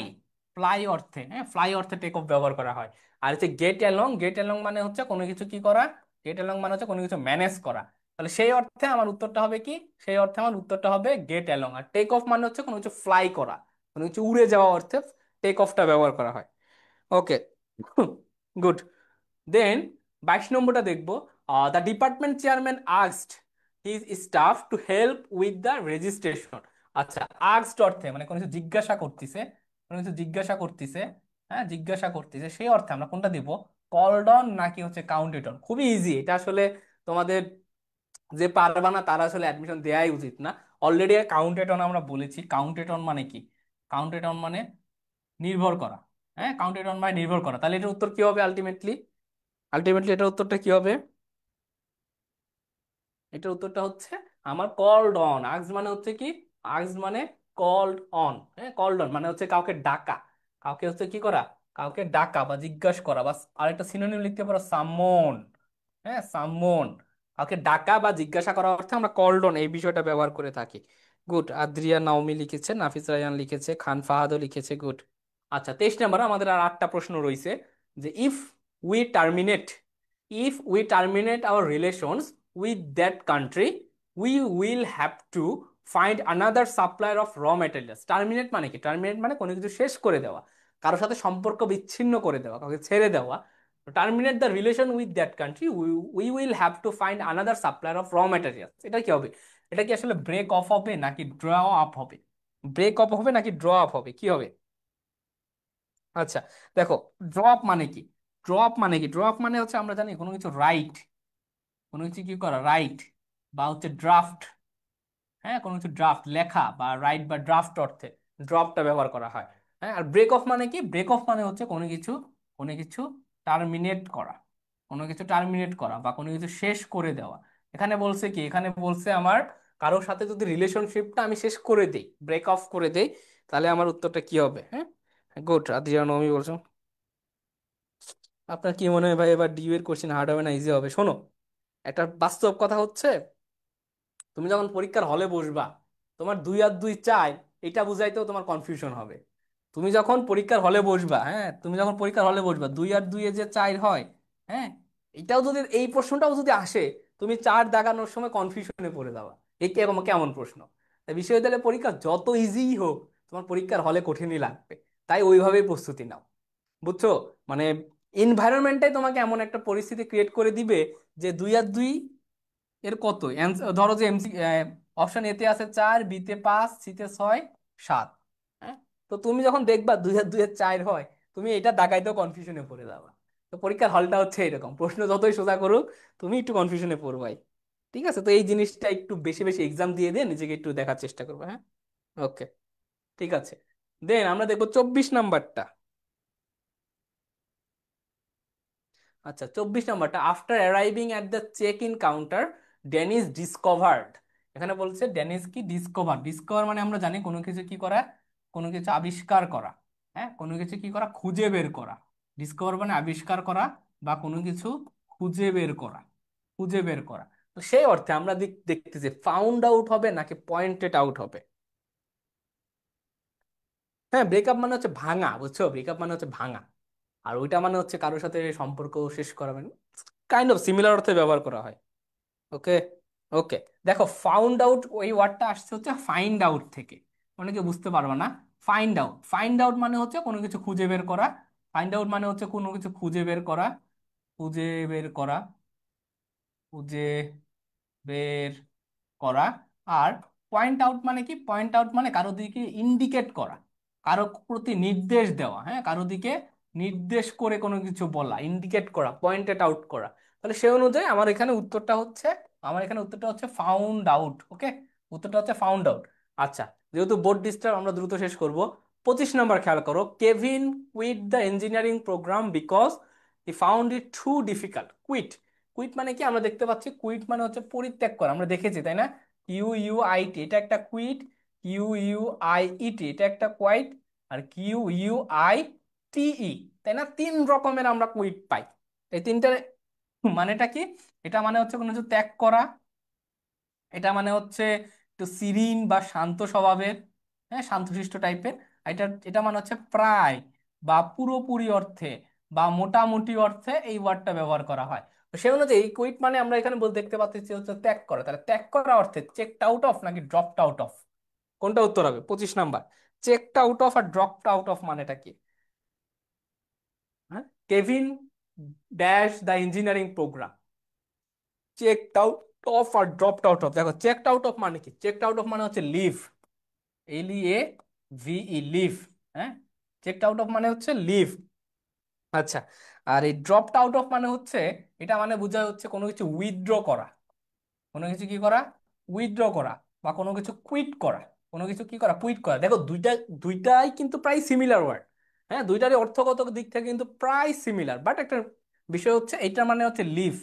ফ্লাই অর্থে, হ্যাঁ, ফ্লাই অর্থে টেক অফ ব্যবহার করা হয়। আর হচ্ছে গেট অ্যালং, গেট অ্যালং মানে হচ্ছে কোনো কিছু কি করা, গেট অ্যালং মানে হচ্ছে কোনো কিছু ম্যানেজ করা। তাহলে সেই অর্থে আমার উত্তরটা হবে কি, সেই অর্থে আমার উত্তরটা হবে গেট অ্যালং। আর টেক অফ মানে হচ্ছে কোনো কিছু ফ্লাই করা, কোনো কিছু উড়ে যাওয়া অর্থে টেক অফটা ব্যবহার করা হয়। ওকে, গুড। দেন 22 নম্বরটা দেখবো। The department chairman asked his staff to help with the registration. আচ্ছা, আস্কড অর্থে মানে কোনো কিছু জিজ্ঞাসা করতেছে, কোনো কিছু জিজ্ঞাসা করতেছে। হ্যাঁ, জিজ্ঞাসা করতেছে, সেই অর্থে আমরা কোনটা দিব? কলড অন নাকি হচ্ছে কাউন্টেড অন? খুবই ইজি এটা আসলে। তোমাদের যে পারবা না তারা আসলে অ্যাডমিশন দেওয়াই উচিত না। অলরেডি কাউন্টেড অন আমরা বলেছি। কাউন্টেড অন মানে কি? কাউন্টেড অন মানে নির্ভর করা। হ্যাঁ, কাউন্টেড অন মানে নির্ভর করা। তাহলে এটার উত্তর কি হবে আলটিমেটলি? আলটিমেটলি এটার উত্তরটা কি হবে? এটার উত্তরটা হচ্ছে আমার কল্ড অন। আক্স মানে হচ্ছে কি? আক্স মানে কল্ড অন। হ্যাঁ, কল্ড অন মানে হচ্ছে কাউকে ডাকা। কাউকে হচ্ছে কি করা? কাউকে ডাকা বা জিজ্ঞাসা করা। বা আরেকটা সিনোনিম লিখতে পারো, সামন। হ্যাঁ, সামন। কাউকে ডাকা বা জিজ্ঞাসা করা অর্থে আমরা কল্ড অন এই বিষয়টা ব্যবহার করে থাকি। গুড। আদ্রিয়া নাওমি লিখেছে, নাফিস রায়ান লিখেছে, খান ফাহাদও লিখেছে। গুড। আচ্ছা, 23 নম্বর, আমাদের আর 8টা প্রশ্ন রয়েছে। যে we terminate we terminate our relations with that country we will have to find another supplier of raw materials. Terminate মানে কি? টার্মিনেট মানে কোনো কিছু শেষ করে দেওয়া, কারোর সাথে সম্পর্ক বিচ্ছিন্ন করে দেওয়া, কাউকে ছেড়ে দেওয়া। Terminate the relation with that country, we will have to find another supplier of র ম্যাটেরিয়াল। এটা কি হবে? এটা কি আসলে ব্রেক অফ হবে নাকি ড্র আপ হবে? ব্রেক অফ হবে নাকি ড্র আপ হবে, কি হবে? আচ্ছা, দেখো, ড্রপ মানে কি? ড্রপ মানে কি? ড্রপ মানে হচ্ছে আমরা জানি কোনো কিছু রাইট, কোনো কিছু কি করা, রাইট, বা হচ্ছে ড্রাফট। হ্যাঁ, কোনো কিছু ড্রাফট লেখা বা রাইট বা ড্রাফট অর্থে ড্রপটা ব্যবহার করা হয়। হ্যাঁ, আর ব্রেক অফ মানে কি? ব্রেক অফ মানে হচ্ছে কোনো কিছু টার্মিনেট করা, কোনো কিছু টার্মিনেট করা বা কোনো কিছু শেষ করে দেওয়া। এখানে বলছে কি? এখানে বলছে আমার কারোর সাথে যদি রিলেশনশিপটা আমি শেষ করে দেই, ব্রেক অফ করে দেই, তাহলে আমার উত্তরটা কি হবে? হ্যাঁ, গুড। আদিয়া নমি বলছো। আপনার কি মনে হয় ভাই এবার ডিউ এর কোশ্চেন হার্ড হবে না ইজি হবে? শোনো, একটা বাস্তব কথা হচ্ছে, তুমি যখন পরীক্ষার হলে বসবা, তোমার 2 আর 2 4 এটা বুঝাইতেও তোমার কনফিউশন হবে। তুমি যখন পরীক্ষার হলে বসবা, হ্যাঁ, তুমি যখন পরীক্ষার হলে বসবা, 2 আর 2 যে 4 হয়, হ্যাঁ, এটাও যদি, এই প্রশ্নটাও যদি আসে, তুমি 4 দাগানোর সময় কনফিউশনে পড়ে যাবা। এই কেমন কেমন প্রশ্ন! তাই বিশ্ববিদ্যালয়ের পরীক্ষা যত ইজিই হোক, তোমার পরীক্ষার হলে কঠিনই লাগবে। তাই ওইভাবেই প্রস্তুতি নাও, বুঝছো? মানে এনভায়রনমেন্টটাই তোমাকে এমন একটা পরিস্থিতি ক্রিয়েট করে দিবে যে 2 আর 2 এর কত ধরো যে এমসি, অপশন এতে আছে 4, বিতে 5, সিতে 6, 7। হ্যাঁ, তো তুমি যখন দেখবা 2 আর 2 হয়, তুমি এটা দাগাইতেও কনফিউশনে পড়ে যাবা। তো পরীক্ষার হলটা হচ্ছে এরকম, প্রশ্ন যতই সোজা করুক, তুমি একটু কনফিউশনে পড়বাই। ঠিক আছে, তো এই জিনিসটা একটু বেশি বেশি এক্সাম দিয়ে দিয়ে নিজেকে একটু দেখার চেষ্টা করবো। হ্যাঁ, ওকে, ঠিক আছে। দেন আমরা দেখবো 24 নাম্বারটা। আচ্ছা, 24 নাম্বারটা, after arriving at the check in counter, Dennis discovered. এখানে বলছে ডেনিস কি ডিসকভার। ডিসকভার মানে আমরা জানি কোনো কিছু কি করা, কোনো কিছু আবিষ্কার করা। হ্যাঁ, কোনো কিছু কি করা, খুঁজে বের করা। ডিসকভার মানে আবিষ্কার করা বা কোনো কিছু খুঁজে বের করা, খুঁজে বের করা। তো সেই অর্থে আমরা দেখতেছি ফাউন্ড আউট হবে নাকি পয়েন্টেড আউট হবে? হ্যাঁ, ব্রেকআপ মানে হচ্ছে ভাঙা, বুঝছো? ব্রেকআপ মানে হচ্ছে ভাঙা। আর ওইটা মানে হচ্ছে কারোর সাথে সম্পর্ক শেষ করা, মানে কাইন্ড অফ সিমিলার অর্থে ব্যবহার করা হয়। ওকে, ওকে। দেখো, ফাউন্ড আউট ওই ওয়ার্ডটা আসছে হচ্ছে ফাইন্ড আউট থেকে। অনেকে বুঝতে পারবে না। ফাইন্ড আউট, ফাইন্ড আউট মানে হচ্ছে কোনো কিছু খুঁজে বের করা। ফাইন্ড আউট মানে হচ্ছে কোনো কিছু খুঁজে বের করা, খুঁজে বের করা, খুঁজে বের করা। আর পয়েন্ট আউট মানে কি? পয়েন্ট আউট মানে কারো দিকে ইন্ডিকেট করা, কারো প্রতি নির্দেশ দেওয়া। হ্যাঁ, কারো দিকে নির্দেশ করে কোনো কিছু বলা, ইন্ডিকেট করা, পয়েন্টেড আউট করা। তাহলে সে অনুযায়ী আমার এখানে উত্তরটা হচ্ছে ফাউন্ড আউট। ওকে, উত্তরটা হচ্ছে ফাউন্ড আউট। আচ্ছা, যেহেতু বোর্ড ডিস্টার্ব, আমরা দ্রুত শেষ করব। 25 নম্বর খেয়াল করো, Kevin quit the engineering program because he found it too difficult. Quit, quit মানে কি? আমরা দেখতে পাচ্ছি কুইট মানে হচ্ছে পরিত্যাগ করা, আমরা দেখেছি তাই না? QUIT এটা একটা কুইট, QUIET এটা একটা কোয়াইট, আর QUITE, তাই না? 3 রকমের আমরা কুইট পাই। এই তিনটার মানেটা কি? এটা মানে হচ্ছে কোনো কিছু ত্যাগ করা, এটা মানে হচ্ছে একটু সিরিন বা শান্ত স্বভাবের, হ্যাঁ, শান্তশিষ্ট টাইপের। এটা এটা মানে হচ্ছে প্রায় বা পুরোপুরি অর্থে বা মোটামুটি অর্থে এই ওয়ার্ডটা ব্যবহার করা হয়। তো সেই অনুযায়ী কুইট মানে আমরা এখানে বলতে দেখতে পাচ্ছি যে হচ্ছে ত্যাগ করা। তাহলে ত্যাগ করা অর্থে চেকড আউট অফ নাকি ড্রপড আউট অফ, কোনটা উত্তর হবে? 25 নাম্বার, চেকড আউট অফ আর ড্রপড আউট অফ মানেটা কি? হ্যাঁ, Kevin dash the engineering program, checked out of আর ড্রপড আউট অফ। দেখো, চেকড আউট অফ মানে কি? চেকড আউট অফ মানে হচ্ছে লিভ, LEAVE, লিভ। হ্যাঁ, চেকড আউট অফ মানে হচ্ছে লিভ। আচ্ছা, আর এই ড্রপড আউট অফ মানে হচ্ছে, এটা মানে বোঝা হচ্ছে কোনো কিছু উইথড্র করা, কোনো কিছু কি করা, উইথড্র করা, বা কোনো কিছু কুইট করা। কোনো কিছু কি করা, কুইট করা। দেখো, দুইটাই কিন্তু প্রায় সিমিলার ওয়ার্ড। হ্যাঁ, দুইটারই অর্থগত দিক থেকে কিন্তু প্রায় সিমিলার, বাট একটা বিষয় হচ্ছে এটা মানে হচ্ছে লিভ,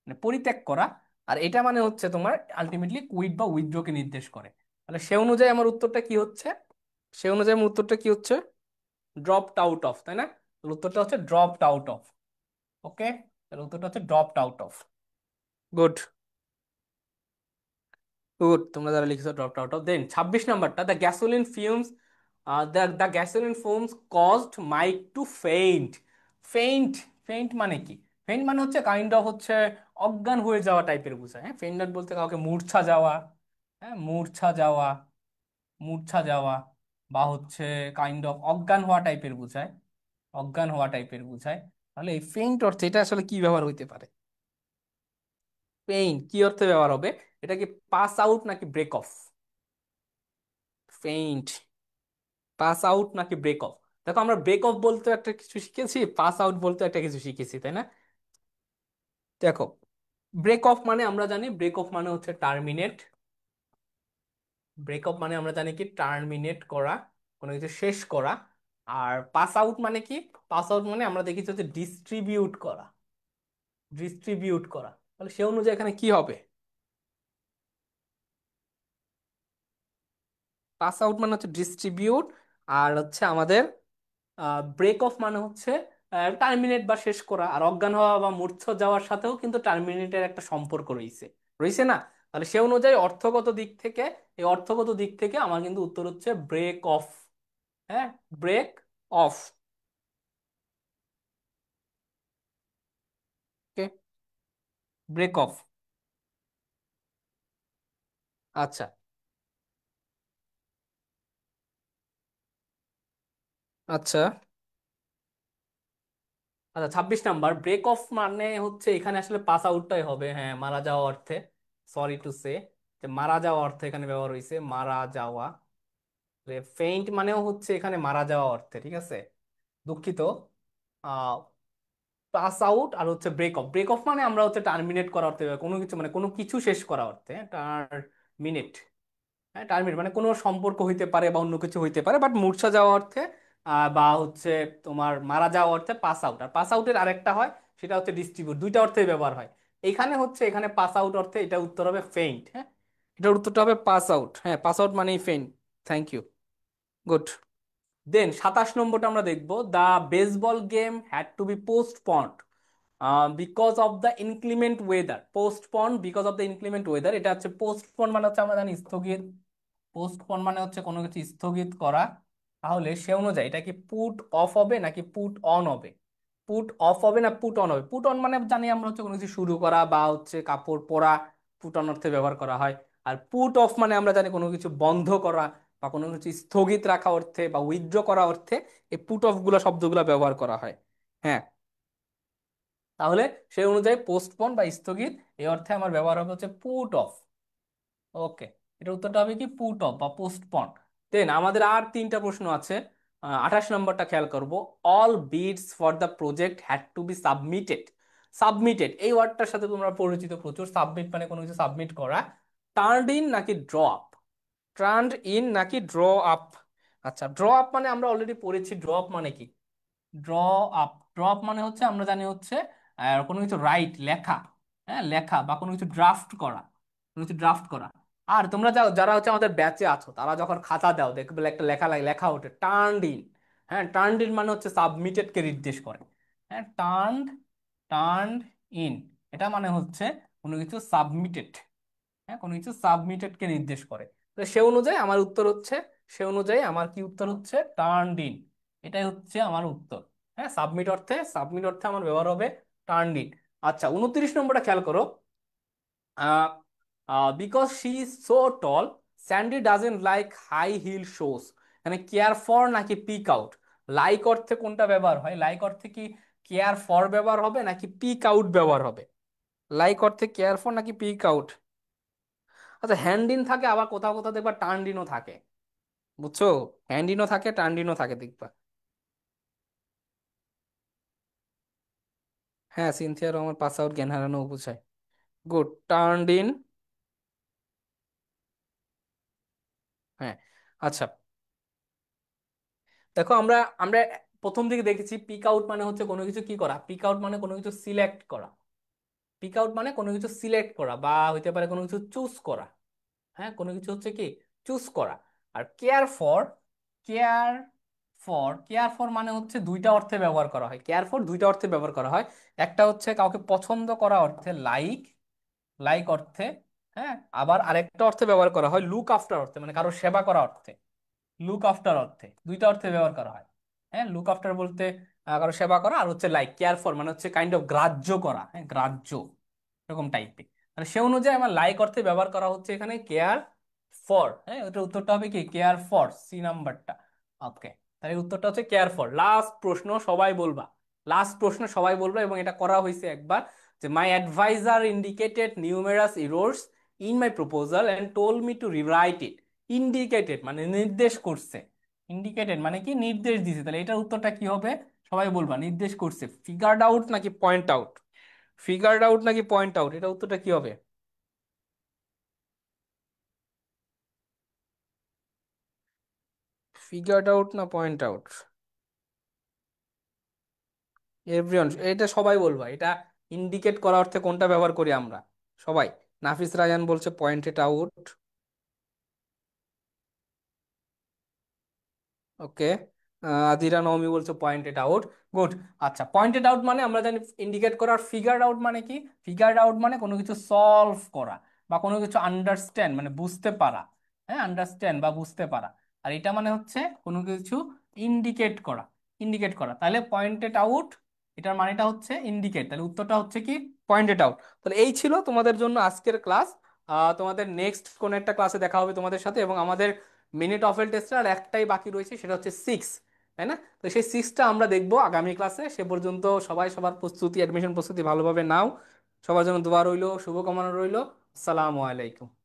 মানে পরিত্যাগ করা। আর এটা মানে হচ্ছে তোমার আলটিমেটলি কুইট বা উইথড্রকে নির্দেশ করে। তাহলে সে অনুযায়ী আমার উত্তরটা কি হচ্ছে? সে অনুযায়ী আমার উত্তরটা কি হচ্ছে? ড্রপড আউট অফ, তাই না? তাহলে উত্তরটা হচ্ছে ড্রপড আউট অফ। ওকে, তাহলে উত্তরটা হচ্ছে dropped out of. Good, good, তোমরা যারা লিখেছো ড্রপড আউট অফ। দেন 26 নাম্বারটা, the gasoline fumes, the gasoline fumes caused Mike to faint. Faint, faint মানে কি? ফেইন্ট মানে হচ্ছে কাইন্ড অফ হচ্ছে অজ্ঞান হয়ে যাওয়া টাইপের বোঝায়। হ্যাঁ, ফেইন্ট বলতে কাউকে মূর্ছা যাওয়া, হ্যাঁ, মূর্ছা যাওয়া, মূর্ছা যাওয়া, বা হচ্ছে কাইন্ড অফ অজ্ঞান হওয়া টাইপের বোঝায়, অজ্ঞান হওয়া টাইপের বোঝায়। তাহলে এই ফেইন্ট অর্থে এটা আসলে কি ব্যবহার হইতে পারে? ফেইন্ট কি অর্থে ব্যবহার হবে? এটা কি পাস আউট নাকি break off? Faint pass out নাকি ব্রেক অফ? দেখো আমরা ব্রেক অফ বলতে একটা কিছু শিখেছি, পাস আউট বলতে একটা কিছু শিখেছি, তাই না? দেখো, ব্রেক অফ মানে আমরা জানি ব্রেক অফ মানে হচ্ছে টার্মিনেট। ব্রেক অফ মানে আমরা জানি কি টার্মিনেট করা, কোনো কিছু শেষ করা। আর পাস আউট মানে কি? পাস আউট মানে আমরা দেখেছি হচ্ছে ডিস্ট্রিবিউট করা। ডিস্ট্রিবিউট করা, তাহলে সে অনুযায়ী এখানে কি হবে? পাস আউট মানে হচ্ছে ডিস্ট্রিবিউট, আর হচ্ছে আমাদের ব্রেক অফ মানে হচ্ছে টার্মিনেট বা শেষ করা। আর অজ্ঞান হওয়া বা মূর্ছা যাওয়ার সাথেও কিন্তু টার্মিনেটের একটা সম্পর্ক রয়েছে, রয়েছে না? তাহলে সে অনুযায়ী অর্থগত দিক থেকে, এই অর্থগত দিক থেকে আমার কিন্তু উত্তর হচ্ছে ব্রেক অফ। হ্যাঁ, break off. Okay, break off. আচ্ছা, আচ্ছা, আচ্ছা, 26 নাম্বার ব্রেক অফ মানে হচ্ছে এখানে আসলে পাস আউটটাই হবে, হ্যাঁ, মারা যাওয়া অর্থে। সরি টু সে, যে মারা যাওয়া অর্থে এখানে ব্যবহার হয়েছে, মারা যাওয়া। ফেইন্ট মানেও হচ্ছে এখানে মারা যাওয়া অর্থে, ঠিক আছে। দুঃখিত। আহ পাস আউট আর হচ্ছে ব্রেক অফ। ব্রেক অফ মানে আমরা হচ্ছে টার্মিনেট করা অর্থে, কোনো কিছু মানে কোনো কিছু শেষ করা অর্থে, টার্মিনেট। হ্যাঁ, টার্মিনেট মানে কোনো সম্পর্ক হইতে পারে বা অন্য কিছু হইতে পারে, বাট মূর্ছা যাওয়া অর্থে বা হচ্ছে তোমার মারা যাওয়া অর্থে পাস আউট। আর পাস আউটের আরেকটা হয়, সেটা হচ্ছে ডিস্ট্রিবিউট। দুইটা অর্থে ব্যবহার হয়। এইখানে হচ্ছে এখানে পাস আউট অর্থে, এটা উত্তর হবে ফেইন্ট। হ্যাঁ, এটার উত্তরটা হবে পাস আউট। হ্যাঁ, পাস আউট মানেই faint. Thank you. Good. Then 27 নম্বরটা আমরা দেখবো, the baseball game had to be postponed because of the inclement weather. Postponed because of the inclement weather, এটা হচ্ছে পোস্টপন্ড মানে হচ্ছে আমরা জানি স্থগিত। পোস্টপোন মানে হচ্ছে কোনো কিছু স্থগিত করা। তাহলে সে অনুযায়ী এটা কি পুট অফ হবে নাকি পুট অন হবে? পুট অফ হবে না পুট অন হবে? পুট অন মানে জানি আমরা হচ্ছে কোনো কিছু শুরু করা বা হচ্ছে কাপড় পরা, পুট অন অর্থে ব্যবহার করা হয়। আর পুট অফ মানে আমরা জানি কোনো কিছু বন্ধ করা বা কোনো কিছু স্থগিত রাখা অর্থে বা উইথড্র করা অর্থে এই পুট অফ গুলা শব্দগুলো ব্যবহার করা হয়। হ্যাঁ, তাহলে সেই অনুযায়ী পোস্টপোন বা স্থগিত, এই অর্থে আমার ব্যবহার হবে হচ্ছে পুট অফ। ওকে, এটা উত্তরটা হবে কি পুট অফ বা পোস্টপন। দেন আমাদের আর তিনটা প্রশ্ন আছে। 28 নম্বরটা খেয়াল করব। All beads for the project had to be submitted. Submitted এই ওয়ার্ডটার সাথে তোমরা পরিচিত প্রচুর। সাবমিট মানে কোনো কিছু সাবমিট করা। টার্নড ইন নাকি ড্র আপ? টার্নড ইন নাকি ড্র আপ? আচ্ছা, ড্র আপ মানে আমরা অলরেডি পড়েছি, ড্র আপ মানে কি? Draw up. ড্র আপ মানে হচ্ছে আমরা জানি হচ্ছে কোনো কিছু রাইট, লেখা। হ্যাঁ, লেখা বা কোনো কিছু ড্রাফট করা, কোনো কিছু ড্রাফট করা। আর তোমরা যারা হচ্ছে আমাদের ব্যাচে আছো, তারা যখন খাতা দাও দেখবে একটা লেখা লাগে, লেখা ওঠে টার্নড ইন। হ্যাঁ, টার্নড ইন মানে হচ্ছে সাবমিটেড কে নির্দেশ করে। হ্যাঁ, টার্নড ইন, এটা মানে হচ্ছে কোনো কিছু সাবমিটেড। হ্যাঁ, কোনো কিছু সাবমিটেড কে নির্দেশ করে। তো সে অনুযায়ী আমার উত্তর হচ্ছে, সে অনুযায়ী আমার কি উত্তর হচ্ছে টার্নড ইন। এটাই হচ্ছে আমার উত্তর। হ্যাঁ, সাবমিট অর্থে, সাবমিট অর্থে আমার ব্যবহার হবে টার্নড ইন। আচ্ছা, 29 নম্বরটা খেয়াল করো। Because she is so tall, Sandy doesn't like high heel shoes. মানে কেয়ার ফর নাকি পিক আউট? লাইক অর্থে কোনটা ব্যবহার হয়? লাইক অর্থে কি কেয়ার ফর ব্যবহার হবে নাকি পিক আউট ব্যবহার হবে? লাইক অর্থে কেয়ার ফর নাকি পিক আউট? আচ্ছা, হ্যান্ড ইন থাকে, আবার কোথাও কোথাও দেখবা টার্নড ইনও থাকে, বুঝছো? হ্যান্ড ইনও থাকে, টার্নড ইনও থাকে দেখবা। হ্যাঁ, সিনথিয়া রহমান পাস আউট জ্ঞান হারানো বোঝায়। Good, turned in. হ্যাঁ, আচ্ছা, দেখো আমরা আমরা প্রথম দিকে দেখেছি পিক আউট মানে হচ্ছে কোনো কিছু কি করা, পিক আউট মানে কোনো কিছু সিলেক্ট করা। পিক আউট মানে কোনো কিছু সিলেক্ট করা বা হইতে পারে কোনো কিছু চুজ করা। হ্যাঁ, কোনো কিছু হচ্ছে কি চুজ করা। আর care for, care care for মানে হচ্ছে দুইটা অর্থে ব্যবহার করা হয়। কেয়ার ফর দুইটা অর্থে ব্যবহার করা হয়। একটা হচ্ছে কাউকে পছন্দ করা অর্থে, লাইক, লাইক অর্থে। হ্যাঁ, আবার আরেকটা অর্থে ব্যবহার করা হয় লুক আফটার অর্থে, মানে কারো সেবা করা অর্থে। লুক আফটার অর্থে, দুইটা অর্থে ব্যবহার করা হয়। হ্যাঁ, লুক আফটার বলতে কারো সেবা করা, আর হচ্ছে লাইক কেয়ার ফর মানে হচ্ছে কাইন্ড অফ গ্রাহ্য করা। হ্যাঁ, গ্রাহ্য এরকম টাইপের। মানে সে অনুযায়ী আমার লাইক অর্থে ব্যবহার করা হচ্ছে এখানে কেয়ার ফর। হ্যাঁ, ওটার উত্তরটা হবে কি কেয়ার ফর, সি নাম্বারটা। ওকে, তাহলে উত্তরটা হচ্ছে কেয়ার ফর। লাস্ট প্রশ্ন, সবাই বলবা। লাস্ট প্রশ্ন সবাই বলবো, এবং এটা করা হয়েছে একবার, যে my adviser indicated numerous errors in my proposal and told me to rewrite it. Indicated মানে নির্দেশ করছে, ইন্ডিকেটেড মানে কি নির্দেশ দিছে, তাহলে এটার উত্তরটা কি হবে? সবাই বলবা, নির্দেশ করছে, ফিগার্ড আউট নাকি পয়েন্ট আউট? ফিগার্ড আউট নাকি পয়েন্ট আউট, এটা উত্তরটা কি হবে? ফিগার্ড আউট না পয়েন্ট আউট? এভরিওয়ান, এটা সবাই বলবা, এটা ইন্ডিকেট করা অর্থে কোনটা ব্যবহার করি আমরা সবাই? নাফিস রায়ান বলছে পয়েন্টেড আউট। ওকে, আদিরা নওমি বলছে পয়েন্টেড আউট। গুড। আচ্ছা, পয়েন্টেড আউট মানে আমরা জানি ইন্ডিকেট করা, আর ফিগার্ড আউট মানে কি? ফিগার্ড আউট মানে কোনো কিছু সলভ করা বা কোনো কিছু আন্ডারস্ট্যান্ড মানে বুঝতে পারা। হ্যাঁ, আন্ডারস্ট্যান্ড বা বুঝতে পারা। আর এটা মানে হচ্ছে কোনো কিছু ইন্ডিকেট করা, ইন্ডিকেট করা। তাহলে পয়েন্টেড আউট, এটার মানেটা হচ্ছে ইন্ডিকেট, তাহলে উত্তরটা হচ্ছে কি পয়েন্টেড আউট। তাহলে এই ছিল তোমাদের জন্য আজকের ক্লাস। তোমাদের নেক্সট কোন একটা ক্লাসে দেখা হবে তোমাদের সাথে, এবং আমাদের মিনিট অফেল টেস্টের আর একটাই বাকি রয়েছে, সেটা হচ্ছে 6, তাই না? তো সেই 6টা আমরা দেখবো আগামী ক্লাসে। সে পর্যন্ত সবাই সবার প্রস্তুতি, অ্যাডমিশন প্রস্তুতি ভালোভাবে নাও। সবার জন্য দোয়া রইলো, শুভকামনা রইলো। আসসালামু আলাইকুম।